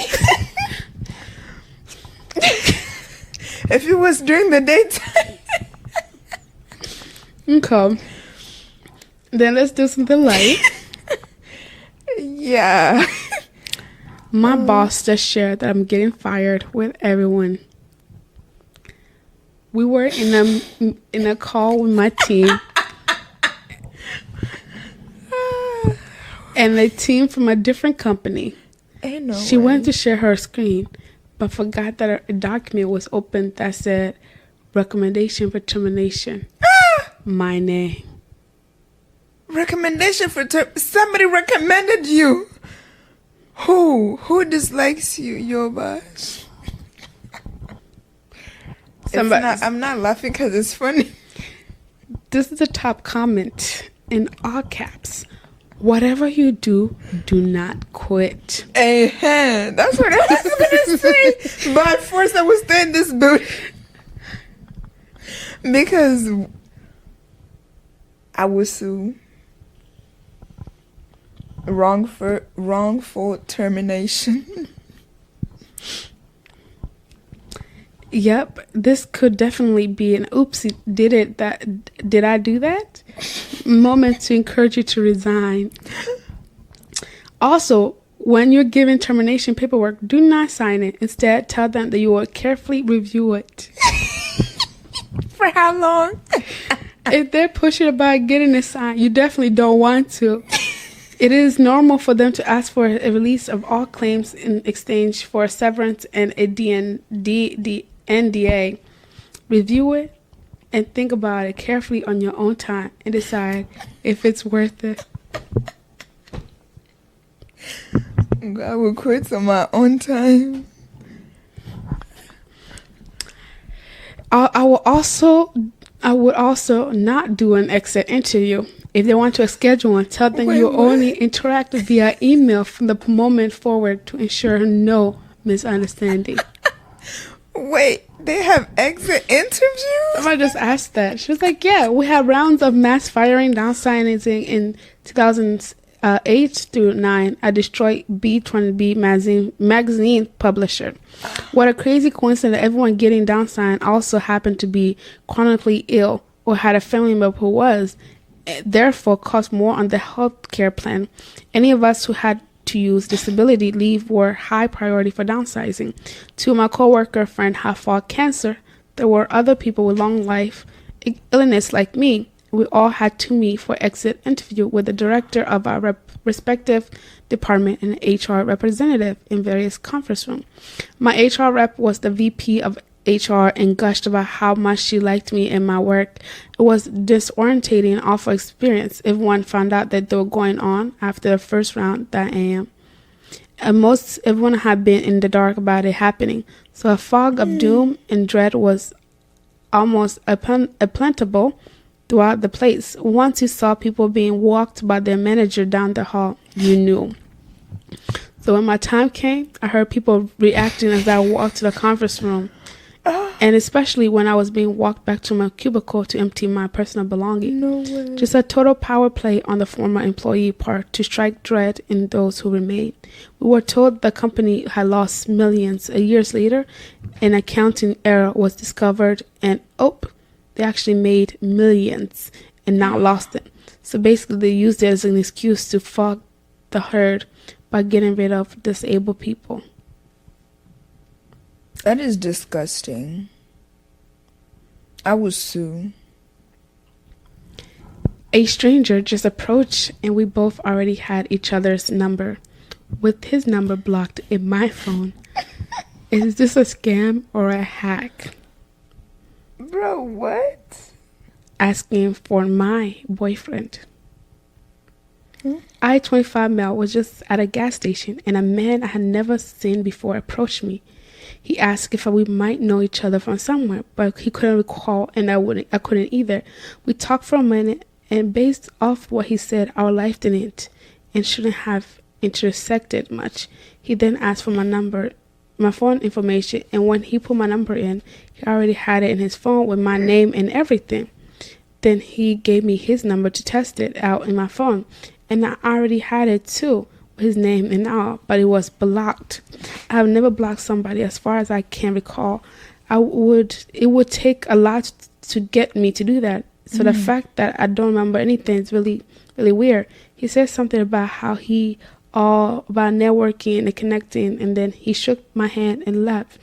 If it was during the daytime. Okay. Then let's do something light. Yeah. My boss just shared that I'm getting fired with everyone. We were in a call with my team. And a team from a different company. She went to share her screen, but forgot that a document was open that said recommendation for termination. My name. Recommendation for somebody recommended you. Who dislikes you, your boss? I'm not laughing because it's funny. This is the top comment in all caps. Whatever you do, do not quit. That's what I was going to say. By force, I will stay in this building. Because I will sue. Wrongful termination. Yep, this could definitely be an oopsie. Did I do that? Moment to encourage you to resign. Also, when you're given termination paperwork, do not sign it. Instead, tell them that you will carefully review it. For how long? If they're pushing about getting it signed, you definitely don't want to. It is normal for them to ask for a release of all claims in exchange for severance and a NDA. Review it and think about it carefully on your own time and decide if it's worth it. I will quit on my own time. I would also not do an exit interview. If they want to schedule one, tell them you only interact via email from the moment forward to ensure no misunderstanding. Wait, they have exit interviews? I just asked that. She was like, yeah, we had rounds of mass firing, downsizing in 2008 through 9 at Detroit B20B magazine publisher. What a crazy coincidence that everyone getting downsized also happened to be chronically ill or had a family member who was, therefore cost more on the health care plan. Any of us who had to use disability leave were high priority for downsizing. Two of my co-worker friends have fought cancer. There were other people with long life illness like me. We all had to meet for exit interview with the director of our respective department and HR representative in various conference rooms. My HR rep was the VP of HR and gushed about how much she liked me and my work. It was disorientating and awful experience if one found out that they were going on after the first round that AM. And most everyone had been in the dark about it happening, so a fog of doom and dread was almost implantable throughout the place. Once you saw people being walked by their manager down the hall, you knew. So when my time came, I heard people reacting as I walked to the conference room. And especially when I was being walked back to my cubicle to empty my personal belongings. No way. Just a total power play on the former employee part to strike dread in those who remained. We were told the company had lost millions. Years later, an accounting error was discovered and they actually made millions and now lost it. So basically they used it as an excuse to fuck the herd by getting rid of disabled people. That is disgusting. I would sue. A stranger just approached and we both already had each other's number. With his number blocked in my phone, is this a scam or a hack? Bro, what? Asking for my boyfriend. I, 25 male, was just at a gas station and a man I had never seen before approached me. He asked if we might know each other from somewhere, but he couldn't recall and I couldn't either. We talked for a minute and based off what he said, our life didn't and shouldn't have intersected much. He then asked for my phone information, and when he put my number in, he already had it in his phone with my name and everything. Then he gave me his number to test it out in my phone, and I already had it too, with his name and all, but it was blocked. I have never blocked somebody as far as I can recall. It would take a lot to get me to do that. So the fact that I don't remember anything is really, really weird. He said something about how about networking and connecting, and then he shook my hand and left.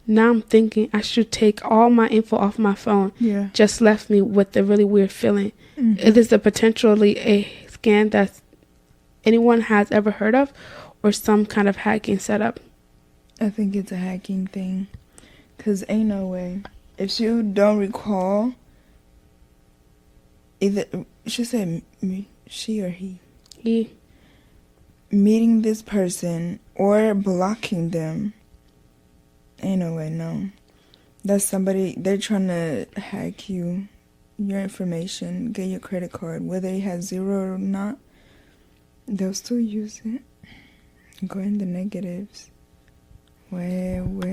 Now I'm thinking I should take all my info off my phone. Yeah. Just left me with a really weird feeling. It is potentially a scam that anyone has ever heard of, or some kind of hacking setup. I think it's a hacking thing. Because ain't no way. If you don't recall, either, she said me, she or he. He. Meeting this person or blocking them. Ain't no way, no. That's somebody, they're trying to hack you, your information, get your credit card. Whether it has zero or not, they'll still use it. Go in the negatives. Somebody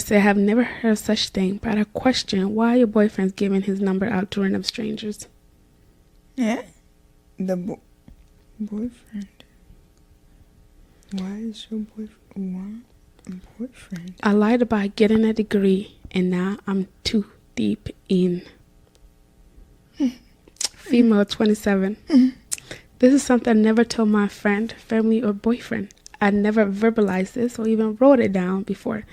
said, I have never heard of such thing, but I question why your boyfriend's giving his number out to random strangers. Yeah? The boyfriend. Why is your boyfriend? Boyfriend? I lied about getting a degree, and now I'm too deep in. Female 27. This is something I never told my friend, family, or boyfriend. I never verbalized this or even wrote it down before.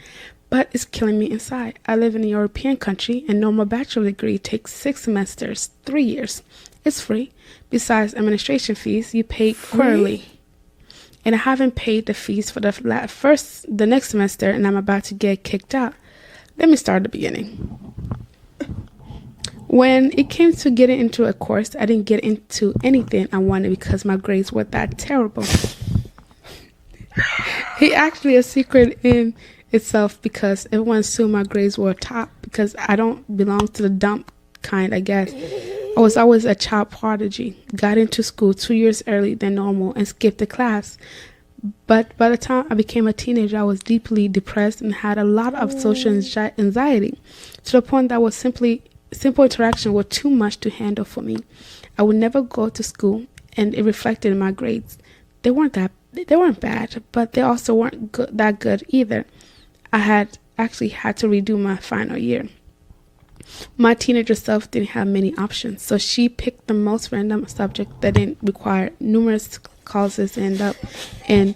but it's killing me inside. I live in a European country, and normal bachelor degree takes 6 semesters, 3 years. It's free. Besides administration fees, you pay quarterly. And I haven't paid the fees for the next semester, and I'm about to get kicked out. Let me start at the beginning. When it came to getting into a course, I didn't get into anything I wanted because my grades were that terrible. He actually a secret in itself because everyone assumed my grades were top because I don't belong to the dump kind, I guess. I was always a child prodigy, got into school 2 years early than normal and skipped a class. But by the time I became a teenager, I was deeply depressed and had a lot of social anxiety to the point that was simple interaction were too much to handle for me. I would never go to school, and it reflected in my grades. They weren't bad, but they also weren't that good either. I had actually had to redo my final year. My teenager self didn't have many options, so she picked the most random subject that didn't require numerous classes and end up in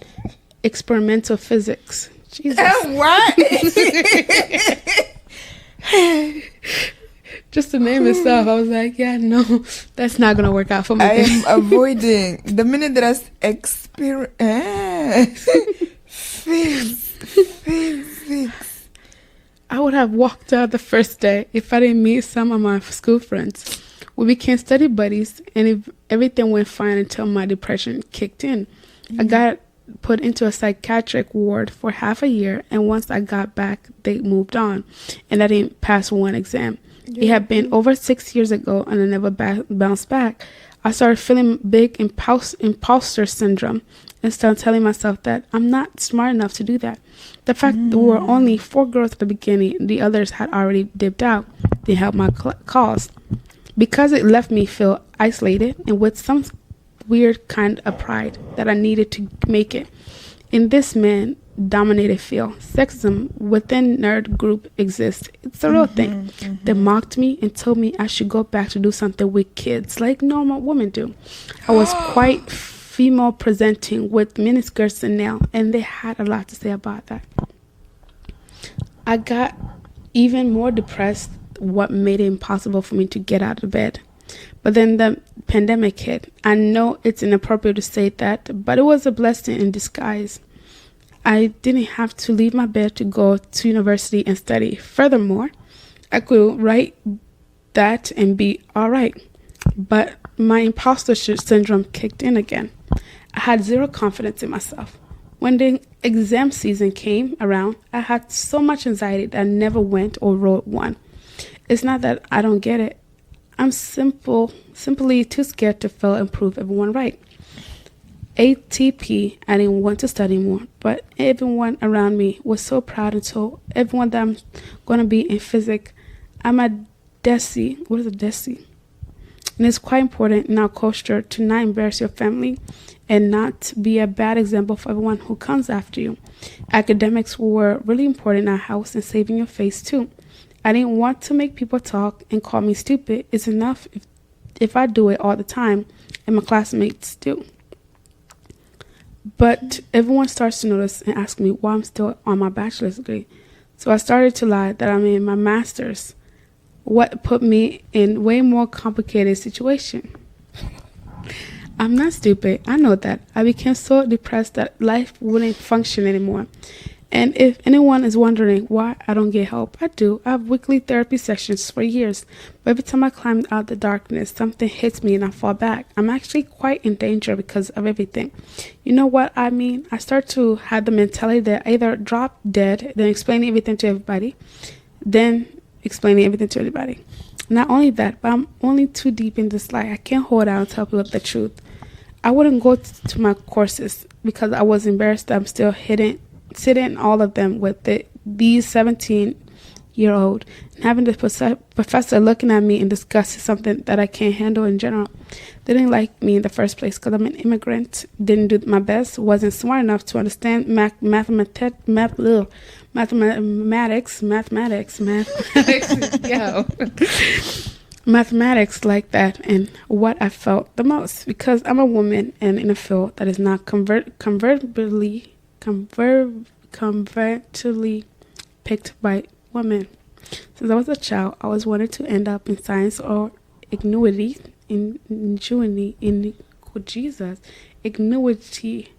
experimental physics. Jesus. What? Just the name itself, I was like, yeah, no, that's not going to work out for me. I am avoiding. The minute that I physics. I would have walked out the first day if I didn't meet some of my school friends. We became study buddies, and everything went fine until my depression kicked in. I got put into a psychiatric ward for half a year, and once I got back, they moved on, and I didn't pass one exam. It had been over 6 years ago, and I never bounced back. I started feeling big imposter syndrome and started telling myself that I'm not smart enough to do that. The fact that we were only 4 girls at the beginning, the others had already dipped out, didn't help my cause. Because it left me feel isolated and with some weird kind of pride that I needed to make it. In this man-dominated field, sexism within nerd group exists. It's a real thing. They mocked me and told me I should go back to do something with kids like normal women do. I was quite female presenting with miniskirts and nails, and they had a lot to say about that. I got even more depressed, what made it impossible for me to get out of bed. But then the pandemic hit. I know it's inappropriate to say that, but it was a blessing in disguise. I didn't have to leave my bed to go to university and study. Furthermore, I could write that and be all right. But my imposter syndrome kicked in again. I had zero confidence in myself. When the exam season came around, I had so much anxiety that I never went or wrote one. It's not that I don't get it. I'm simply too scared to fail and prove everyone right. ATP, I didn't want to study more, but everyone around me was so proud and told everyone that I'm going to be in physics. I'm a DESI. What is a DESI? And it's quite important in our culture to not embarrass your family and not be a bad example for everyone who comes after you. Academics were really important in our house and saving your face too. I didn't want to make people talk and call me stupid. It's enough if I do it all the time and my classmates do. But everyone starts to notice and ask me why I'm still on my bachelor's degree. So I started to lie that I'm in my master's, what put me in way more complicated situation. I'm not stupid. I know that. I became so depressed that life wouldn't function anymore. And if anyone is wondering why I don't get help, I do. I have weekly therapy sessions for years. But every time I climb out the darkness, something hits me and I fall back. I'm actually quite in danger because of everything. You know what I mean? I start to have the mentality that I either drop dead, then explaining everything to everybody, Not only that, but I'm only too deep in this lie. I can't hold out and tell people the truth. I wouldn't go to my courses because I was embarrassed that I'm still sitting in all of them with these 17-year-old and having the professor looking at me and discussing something that I can't handle in general. They didn't like me in the first place because I'm an immigrant, didn't do my best, wasn't smart enough to understand mathematics, mathematics like that, and what I felt the most because I'm a woman and in a field that is not convertedly picked by women. Since I was a child, I always wanted to end up in science or ingenuity. Jesus. Ingenuity.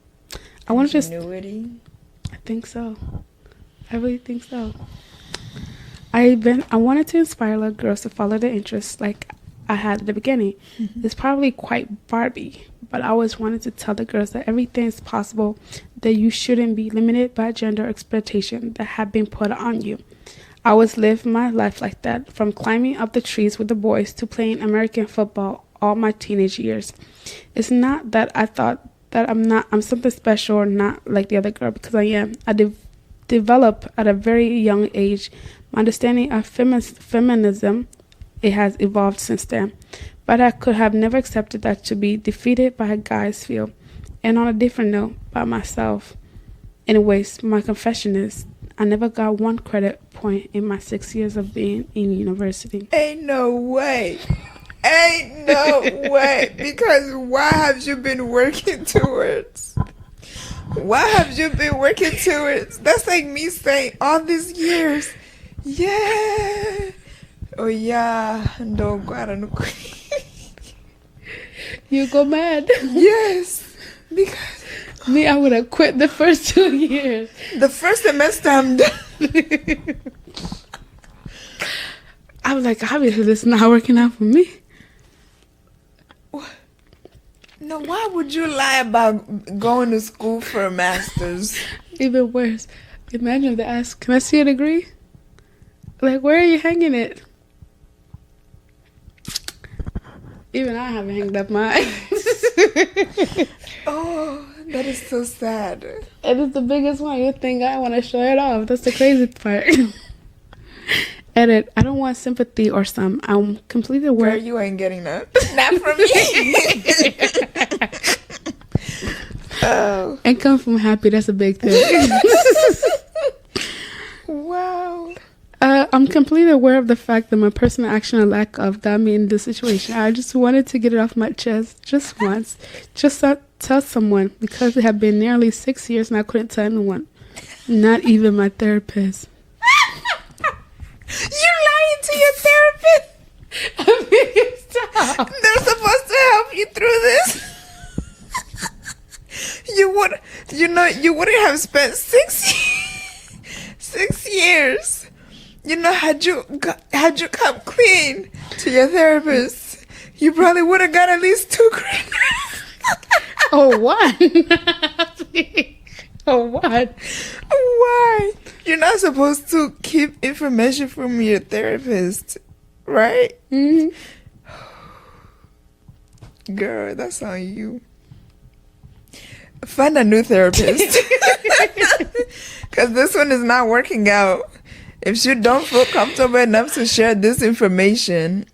I wanted to. Ingenuity? I think so. I really think so. I wanted to inspire little girls to follow their interests like I had at the beginning. Mm-hmm. It's probably quite Barbie, but I always wanted to tell the girls that everything is possible, that you shouldn't be limited by gender expectation that have been put on you. I always lived my life like that, from climbing up the trees with the boys to playing American football all my teenage years. It's not that I thought that I'm something special or not like the other girl, because I am. I developed at a very young age. My understanding of feminism, it has evolved since then. But I could have never accepted that to be defeated by a guy's field. And on a different note, by myself. Anyways, my confession is, I never got one credit point in my 6 years of being in university. Ain't no way. Ain't no way. Because what have you been working towards? What have you been working towards? That's like me saying all these years. Yeah. Oh yeah. No, You go mad. Yes. Because me, I would have quit the first 2 years. The first semester I'm done. I was like, obviously this is not working out for me. No, why would you lie about going to school for a master's? Even worse. Imagine if they ask, can I see a degree? Like, where are you hanging it? Even I haven't hanged up mine. Oh, that is so sad. It is the biggest one. You think I want to show it off. That's the crazy part. Edit. I don't want sympathy or some. I'm completely aware. Girl, you ain't getting that. Not from me. Oh. And come from Happy. That's a big thing. Wow. I'm completely aware of the fact that my personal action or lack of got me in this situation. I just wanted to get it off my chest just once. Just tell someone, because it had been nearly 6 years and I couldn't tell anyone. Not even my therapist. You're lying to your therapist? I mean, stop. They're supposed to help you through this. You wouldn't have spent 6 years. You know, had you come clean to your therapist, you probably would have got at least 2 credits. Oh, what? Oh, what? Why? You're not supposed to keep information from your therapist, right? Mm-hmm. Girl, that's on you. Find a new therapist. Because this one is not working out. If you don't feel comfortable enough to share this information,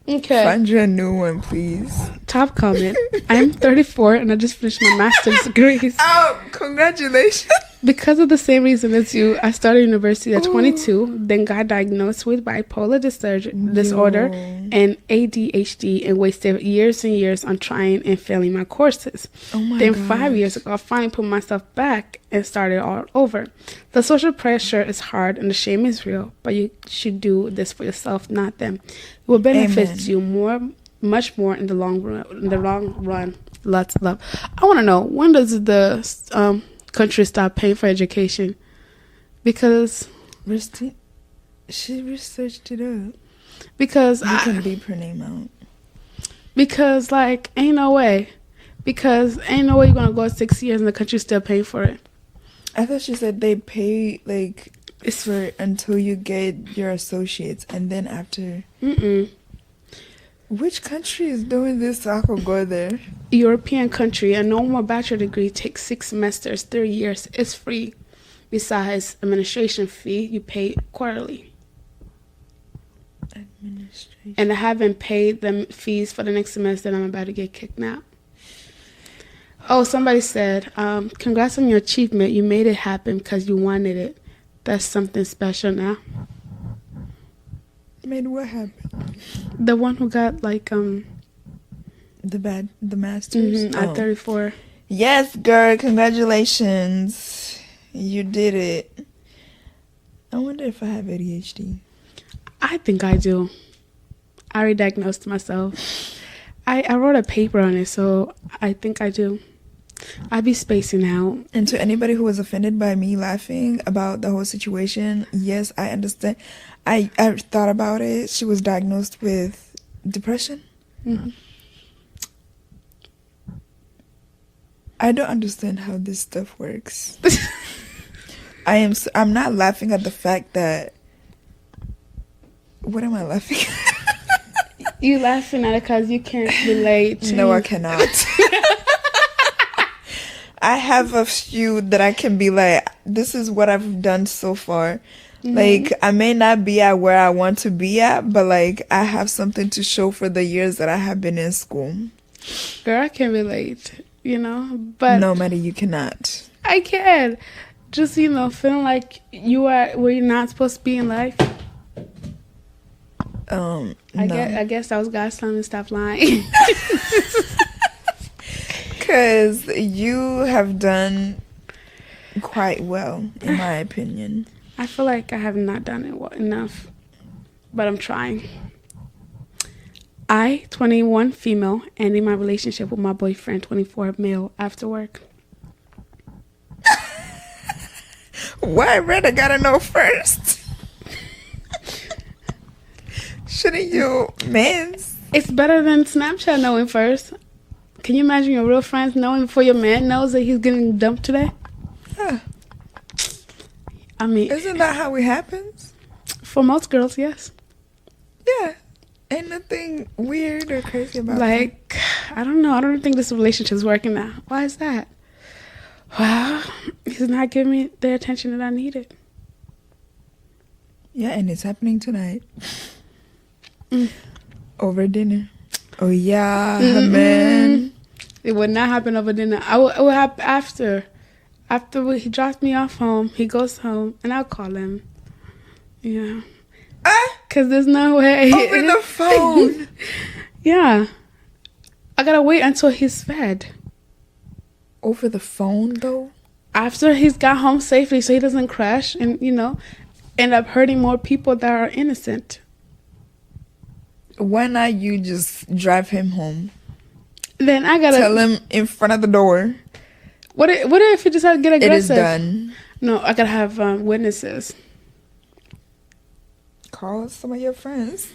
Okay. Find you a new one, please. Top comment. I'm 34 and I just finished my master's degrees. Oh, congratulations. Because of the same reason as you, I started university at 22, then got diagnosed with bipolar disorder and ADHD, and wasted years and years on trying and failing my courses. Oh my Then gosh. 5 years ago, I finally put myself back and started all over. The social pressure is hard and the shame is real, but you should do this for yourself, not them. It will benefit you much more in the long run. Lots of love. I want to know, when does the country stop paying for education? Because she researched it up. Because You can beep her name out. Because like ain't no way. Because ain't no way you're gonna go 6 years and the country's still paying for it. I thought she said they pay like for until you get your associates, and then after. Which country is doing this so I could go there? European country. A normal bachelor degree takes 6 semesters, 3 years. It's free. Besides administration fee, you pay quarterly. Administration. And I haven't paid them fees for the next semester, and I'm about to get kicked out. Oh, somebody said, congrats on your achievement. You made it happen because you wanted it. That's something special now. Made what happen? The one who got like The masters. at 34. Yes, girl, congratulations. You did it. I wonder if I have ADHD. I think I do. I already diagnosed myself. I wrote a paper on it, so I think I do. I be spacing out. And to anybody who was offended by me laughing about the whole situation, yes, I understand. I thought about it. She was diagnosed with depression. Mm-hmm. I don't understand how this stuff works. I'm not laughing at the fact that. What am I laughing at? You laughing at it because you can't relate to. No, I cannot. I have a few that I can be like, this is what I've done so far. Mm-hmm. Like, I may not be at where I want to be at, but like, I have something to show for the years that I have been in school. Girl, I can relate, you know, but. No, Maddie, you cannot. I can. Just, you know, feeling like you are where you're not supposed to be in life. No. I guess that was God's telling me to stop lying. Because you have done quite well, in my opinion. I feel like I have not done it well enough, but I'm trying. I, 21 female, ending my relationship with my boyfriend, 24 male, after work. Why Red? I gotta know first. Shouldn't you, mans? It's better than Snapchat knowing first. Can you imagine your real friends knowing before your man knows that he's getting dumped today? Huh. I mean, isn't that how it happens? For most girls, yes. Yeah. Ain't nothing weird or crazy about it. Like, I don't know. I don't think this relationship's working now. Why is that? Well, he's not giving me the attention that I needed. Yeah, and it's happening tonight. Over dinner. Oh, yeah, man. It would not happen over dinner. It would happen after. After he drops me off home, he goes home, and I'll call him. Yeah. Because there's no way. Over the phone. Yeah. I got to wait until he's fed. Over the phone, though? After he's got home safely so he doesn't crash and, you know, end up hurting more people that are innocent. Why not you just drive him home? Then I gotta tell him in front of the door. What if he decides to get aggressive? It is done. No, I gotta have witnesses. Call some of your friends.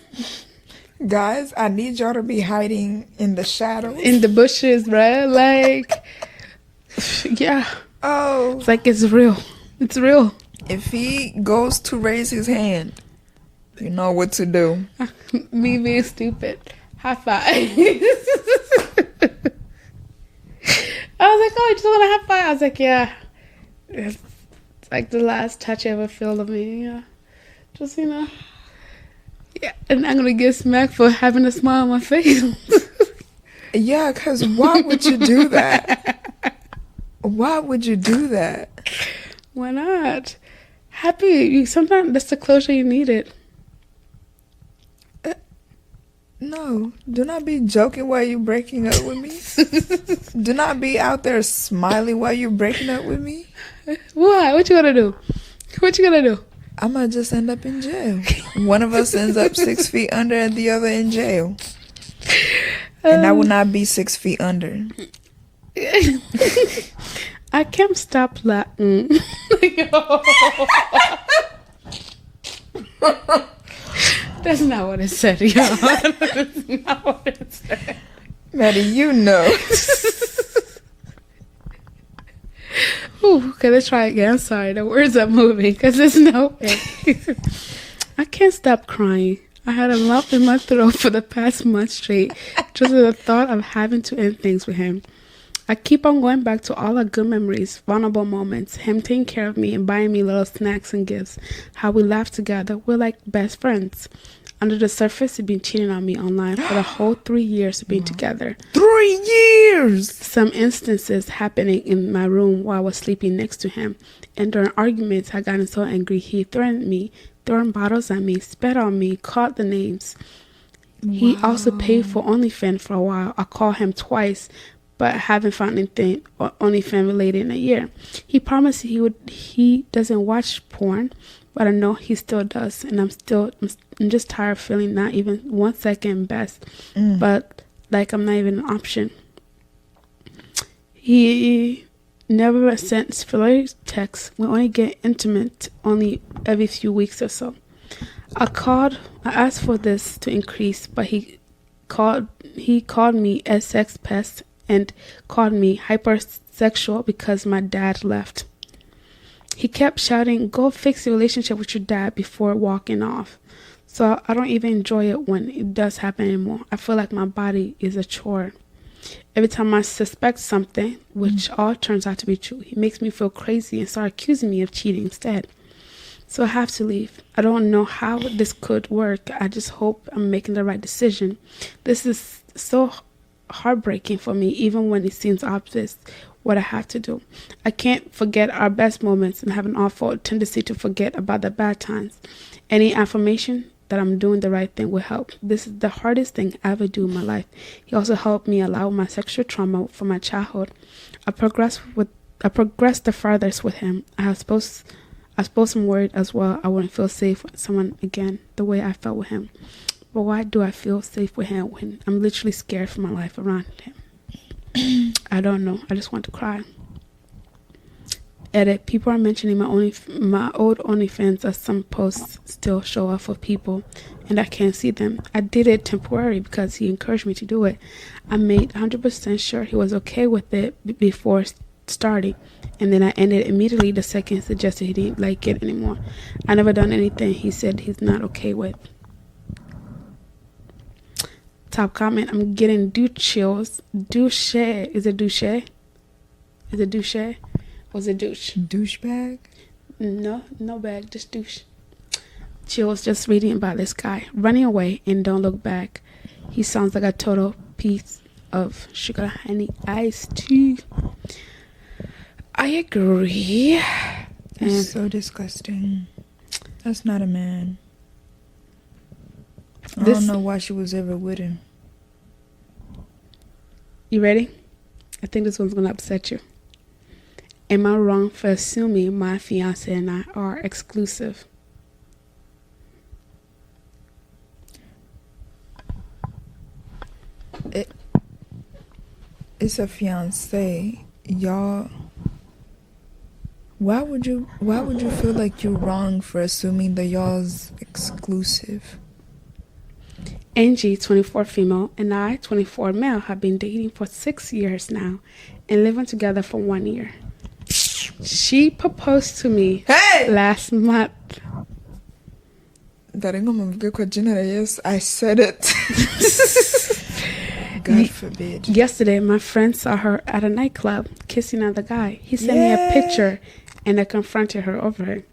Guys, I need y'all to be hiding in the shadows. In the bushes, right? Like, yeah. Oh. It's like it's real. It's real. If he goes to raise his hand, you know what to do. Me being stupid. High five. I was like, oh, you just want a high five? I was like, yeah. It's like the last touch I ever feel of me. Yeah. Just, you know. Yeah. And I'm going to get smacked for having a smile on my face. Yeah, because why would you do that? Why would you do that? Why not? Happy. Sometimes that's the closure you needed. No, do not be joking while you're breaking up with me. Do not be out there smiling while you're breaking up with me. Why? What you gonna do? What you gonna do? I might just end up in jail. One of us ends up 6 feet under and the other in jail. And I will not be 6 feet under. I can't stop laughing. That's not what it said, y'all. That's not what it said. Maddie, you know. Ooh, okay, let's try again. I'm sorry, the words are moving because there's no way. I can't stop crying. I had a lump in my throat for the past month straight, just at the thought of having to end things with him. I keep on going back to all our good memories, vulnerable moments, him taking care of me and buying me little snacks and gifts, how we laughed together. We're like best friends. Under the surface, he'd been cheating on me online for the whole 3 years of being together. 3 years! Some instances happening in my room while I was sleeping next to him. And during arguments, I got so angry he threatened me, throwing bottles at me, spat on me, called the names. Wow. He also paid for OnlyFans for a while. I called him twice, but haven't found anything OnlyFans related in a year. He promised he doesn't watch porn, but I know he still does, and I'm just tired of feeling not even 1 second best, but like I'm not even an option. He never sends filler texts. We only get intimate only every few weeks or so. I asked for this to increase, but he called me a sex pest and called me hypersexual because my dad left. He kept shouting, "Go fix your relationship with your dad," before walking off. So I don't even enjoy it when it does happen anymore. I feel like my body is a chore. Every time I suspect something, which all turns out to be true, he makes me feel crazy and start accusing me of cheating instead. So I have to leave. I don't know how this could work. I just hope I'm making the right decision. This is so heartbreaking for me, even when it seems obvious what I have to do. I can't forget our best moments and have an awful tendency to forget about the bad times. Any affirmation that I'm doing the right thing will help. This is the hardest thing I ever do in my life. He also helped me allow my sexual trauma from my childhood. I progressed the farthest with him. I suppose I'm worried as well I wouldn't feel safe with someone again the way I felt with him. But why do I feel safe with him when I'm literally scared for my life around him? I don't know. I just want to cry. Edit. People are mentioning my old OnlyFans as some posts still show up for people and I can't see them. I did it temporarily because he encouraged me to do it. I made 100% sure he was okay with it before starting, and then I ended immediately the second he suggested he didn't like it anymore. I never done anything he said he's not okay with. Top comment, I'm getting douche chills. Douche. Is it douche? Is it douche? Was it douche? Douchebag? No bag, just douche. Chills just reading about this guy. Running away and don't look back. He sounds like a total piece of sugar honey iced tea. I agree. It's so disgusting. That's not a man. I don't know why she was ever with him. You ready? I think this one's going to upset you. Am I wrong for assuming my fiance and I are exclusive? It's a fiance. Y'all, why would you feel like you're wrong for assuming that y'all's exclusive? Angie, 24 female, and I, 24 male, have been dating for 6 years now and living together for 1 year. She proposed to me last month. Yes, I said it. God forbid. Yesterday, my friend saw her at a nightclub kissing another guy. He sent me a picture and I confronted her over it.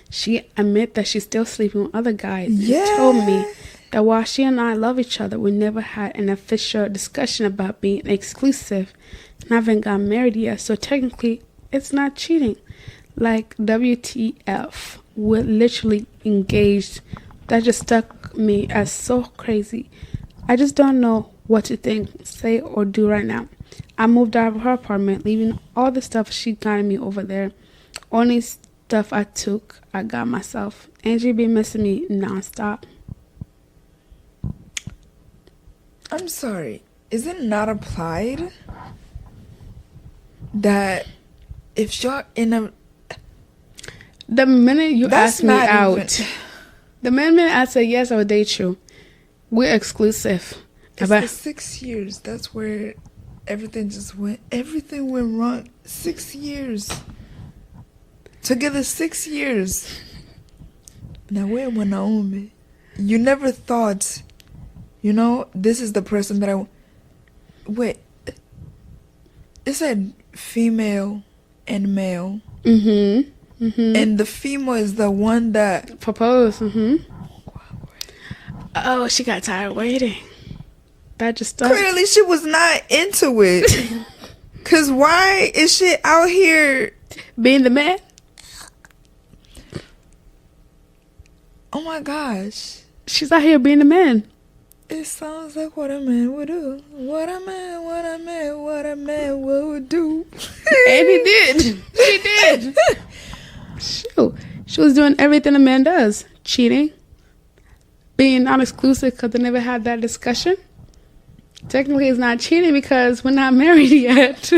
She admitted that she's still sleeping with other guys and told me that while she and I love each other, we never had an official discussion about being exclusive and haven't gotten married yet. So technically, it's not cheating. Like, WTF. We're literally engaged. That just struck me as so crazy. I just don't know what to think, say, or do right now. I moved out of her apartment, leaving all the stuff she got me over there. Only stuff I took, I got myself. Angie been missing me nonstop. I'm sorry. Is it not applied that if you're in a... The minute you ask me out, the minute I say yes, I will date you. We're exclusive. It's the 6 years. That's where everything went wrong. 6 years. Together 6 years. Now where was Naomi? You never thought, this is the person that I... Wait. It said female and male. Mm-hmm. Mm-hmm. And the female is the one that... proposed. Mm-hmm. Oh, she got tired waiting. That just stuck. Clearly she was not into it. Because why is she out here... being the man? Oh my gosh. She's out here being the man. It sounds like what a man would do. What a man would do. And he did. She did. Shoot. She was doing everything a man does. Cheating. Being non-exclusive because they never had that discussion. Technically, it's not cheating because we're not married yet.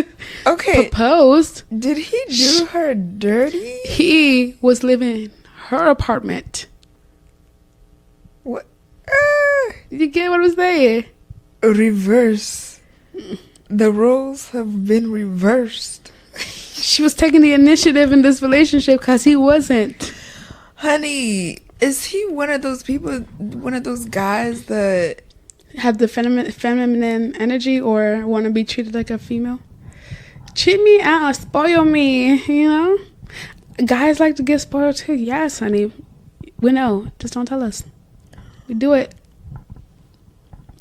Okay. Proposed. Did he do her dirty? He was living in her apartment. What? You get what I'm saying? Reverse. The roles have been reversed. She was taking the initiative in this relationship because he wasn't. Honey, is he one of those people, one of those guys that have the feminine energy or want to be treated like a female? Treat me out, spoil me, you know? Guys like to get spoiled too. Yes, honey. We know. Just don't tell us. We do it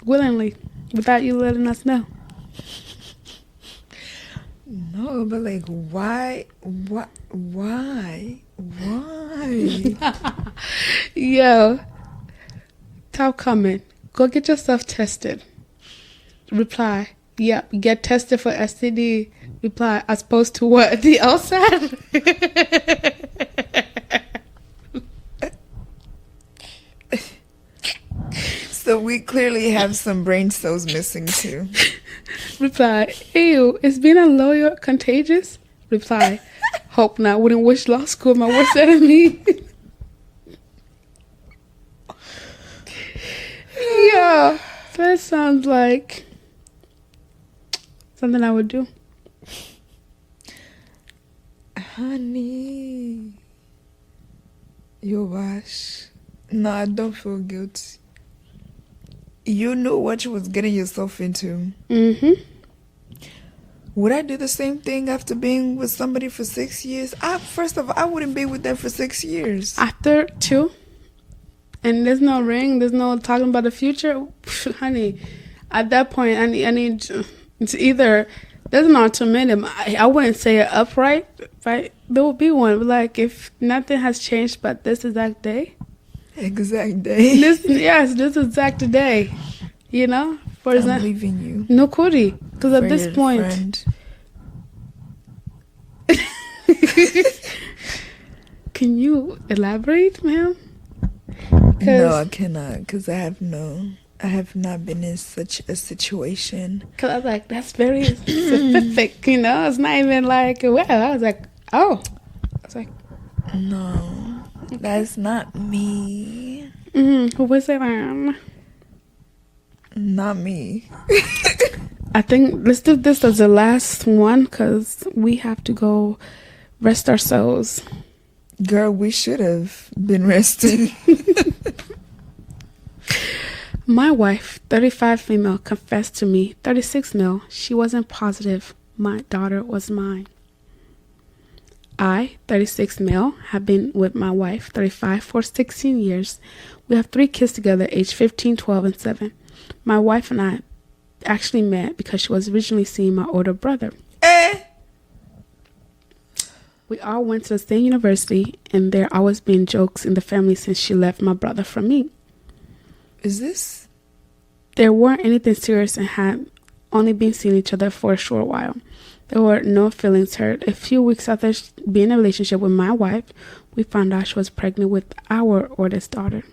willingly without you letting us know. No, but like, why? Yo, top comment. Go get yourself tested. Reply. Yep, get tested for STD. Reply. As opposed to what? The outside? So we clearly have some brain cells missing too. Reply. Ew, is being a lawyer contagious? Reply. Hope not. Wouldn't wish law school my worst enemy. Yeah, that sounds like something I would do. Honey, you wash. No, I don't feel guilty. You knew what you was getting yourself into. Mm-hmm. Would I do the same thing after being with somebody for 6 years? First of all, I wouldn't be with them for 6 years. After 2, and there's no ring, there's no talking about the future, honey. At that point, I need it's either there's an ultimatum. I wouldn't say it upright, right? There will be one, but like if nothing has changed but this exact day. Exact day. This exact day. You know, for I'm leaving you. No Cody, because at this point. Friend. Can you elaborate, ma'am? No, I cannot, because I have not been in such a situation. Because I was like, that's very specific, you know? It's not even like, well, I was like, oh. I was like, no, that's not me. Who was it on? Not me. I think let's do this as the last one because we have to go rest our souls. Girl, we should have been resting. My wife, 35 female, confessed to me, 36 male, she wasn't positive my daughter was mine. I, 36 male, have been with my wife, 35, for 16 years. We have 3 kids together, aged 15, 12, and 7. My wife and I actually met because she was originally seeing my older brother. We all went to the same university, and there always been jokes in the family since she left my brother for me. Is this? There weren't anything serious and had only been seeing each other for a short while. There were no feelings hurt. A few weeks after being in a relationship with my wife, we found out she was pregnant with our oldest daughter.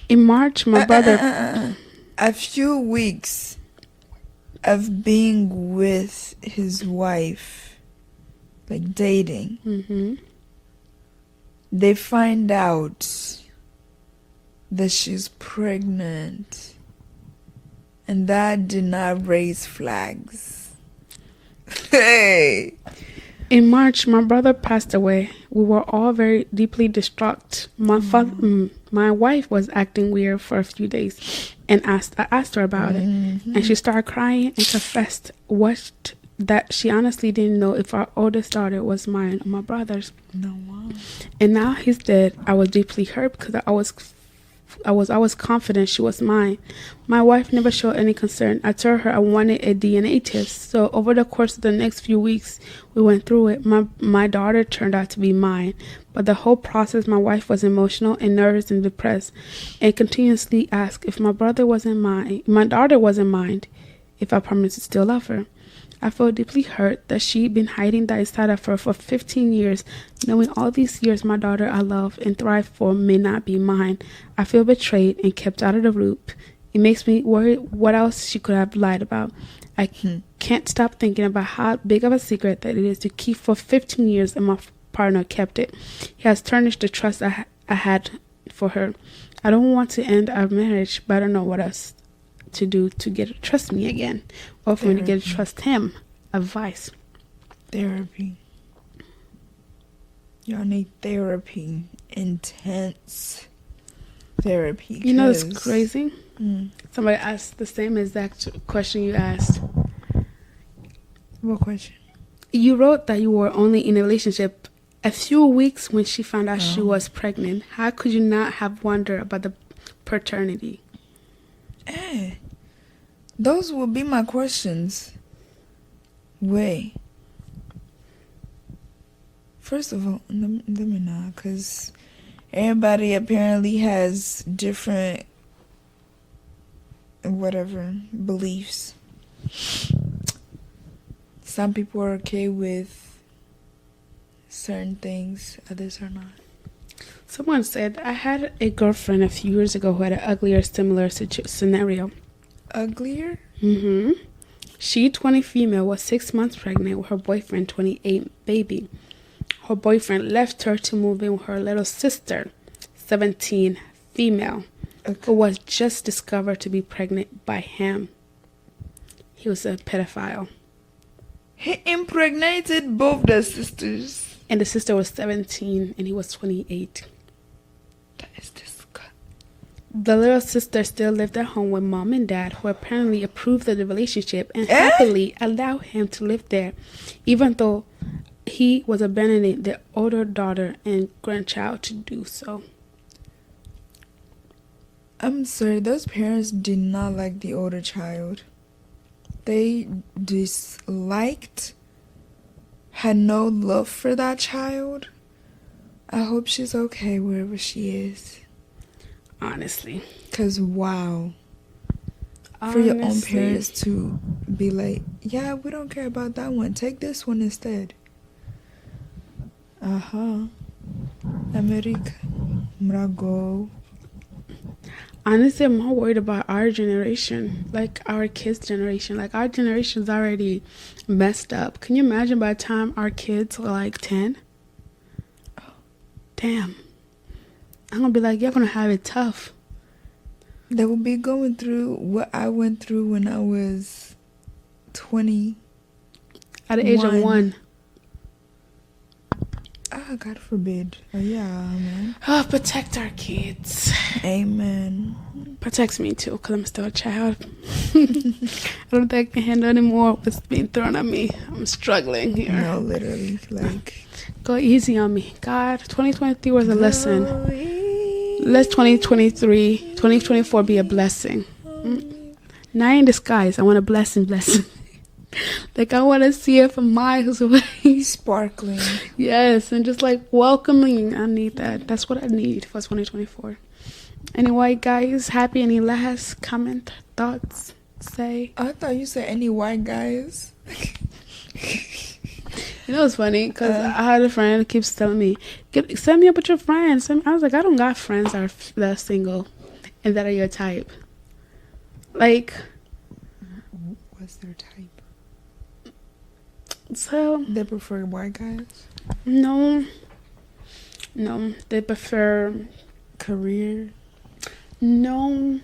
In March, my brother... A few weeks of being with his wife, like dating, they find out that she's pregnant, and that did not raise flags. Hey! In March, my brother passed away. We were all very deeply distraught. My wife was acting weird for a few days, and I asked her about it, and she started crying and confessed that she honestly didn't know if our oldest daughter was mine or my brother's. No, wow. And now he's dead. I was deeply hurt because I was confident she was mine. My wife never showed any concern. I told her I wanted a DNA test. So over the course of the next few weeks, we went through it. My daughter turned out to be mine. But the whole process, my wife was emotional and nervous and depressed, and continuously asked if my daughter wasn't mine, if I promised to still love her. I feel deeply hurt that she'd been hiding that inside of her for 15 years, knowing all these years my daughter I love and thrive for may not be mine. I feel betrayed and kept out of the loop. It makes me worry what else she could have lied about. I can't stop thinking about how big of a secret that it is to keep for 15 years, and my partner kept it. He has tarnished the trust I had for her. I don't want to end our marriage, but I don't know what else to do to get her to trust me again, or for me to get her to trust him. Advice. Therapy. Y'all need therapy. Intense therapy. You know, it's crazy. Somebody asked the same exact question you asked. What question? You wrote that you were only in a relationship a few weeks when she found out she was pregnant. How could you not have wondered about the paternity? Those would be my questions. Wait. First of all, let me not, because everybody apparently has different beliefs. Some people are okay with certain things, others are not. Someone said, I had a girlfriend a few years ago who had an uglier similar scenario. Uglier? She, 20 female, was 6 months pregnant with her boyfriend, 28 baby. Her boyfriend left her to move in with her little sister, 17 female, who was just discovered to be pregnant by him. He was a pedophile. He impregnated both the sisters. And the sister was 17 and he was 28. That is disgusting. The little sister still lived at home with mom and dad, who apparently approved of the relationship and happily allowed him to live there, even though he was abandoning the older daughter and grandchild to do so. I'm sorry, those parents did not like the older child. They disliked, had no love for that child. I hope she's okay wherever she is. Honestly. Because, wow. For your own parents to be like, yeah, we don't care about that one. Take this one instead. America. Mrago. Honestly, I'm more worried about our generation, like our kids' generation. Like, our generation's already messed up. Can you imagine by the time our kids are like 10? Damn. I'm going to be like, you're going to have it tough. They will be going through what I went through when I was 20. At the age of 1. God forbid. Yeah, man. Protect our kids. Amen. Protects me too, because I'm still a child. I don't think I can handle anymore what's being thrown at me. I'm struggling here. No, literally. Like, go easy on me. God, 2023 was a lesson. Let 2024 be a blessing. Not in disguise. I want a blessing. Like, I want to see it from miles away. Sparkling. Yes, and just like welcoming. I need that. That's what I need for 2024. Anyway, guys, happy? Any last comment, thoughts, say? I thought you said any white guys. You know, it's funny because I had a friend who keeps telling me, "Set me up with your friends." I was like, I don't got friends that are single and that are your type. Like, what's their type? So they prefer white guys? No, they prefer career. No,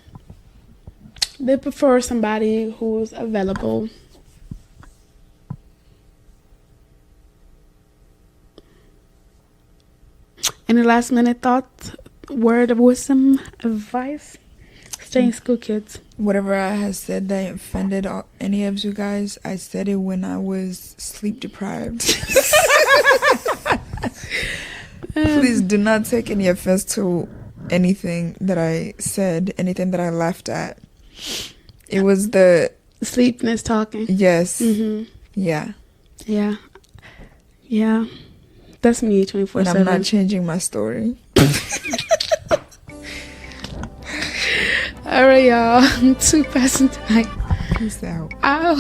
they prefer somebody who's available. Any last minute thoughts, word of wisdom, advice? Stay in school, kids. Whatever I had said that offended any of you guys, I said it when I was sleep deprived. Please do not take any offense to anything that I said, anything that I laughed at. It was the sleepiness talking. Yes. Mm-hmm. Yeah. That's me 24/7. And I'm not changing my story. All right, y'all. 2 passing time. Peace out. Ow.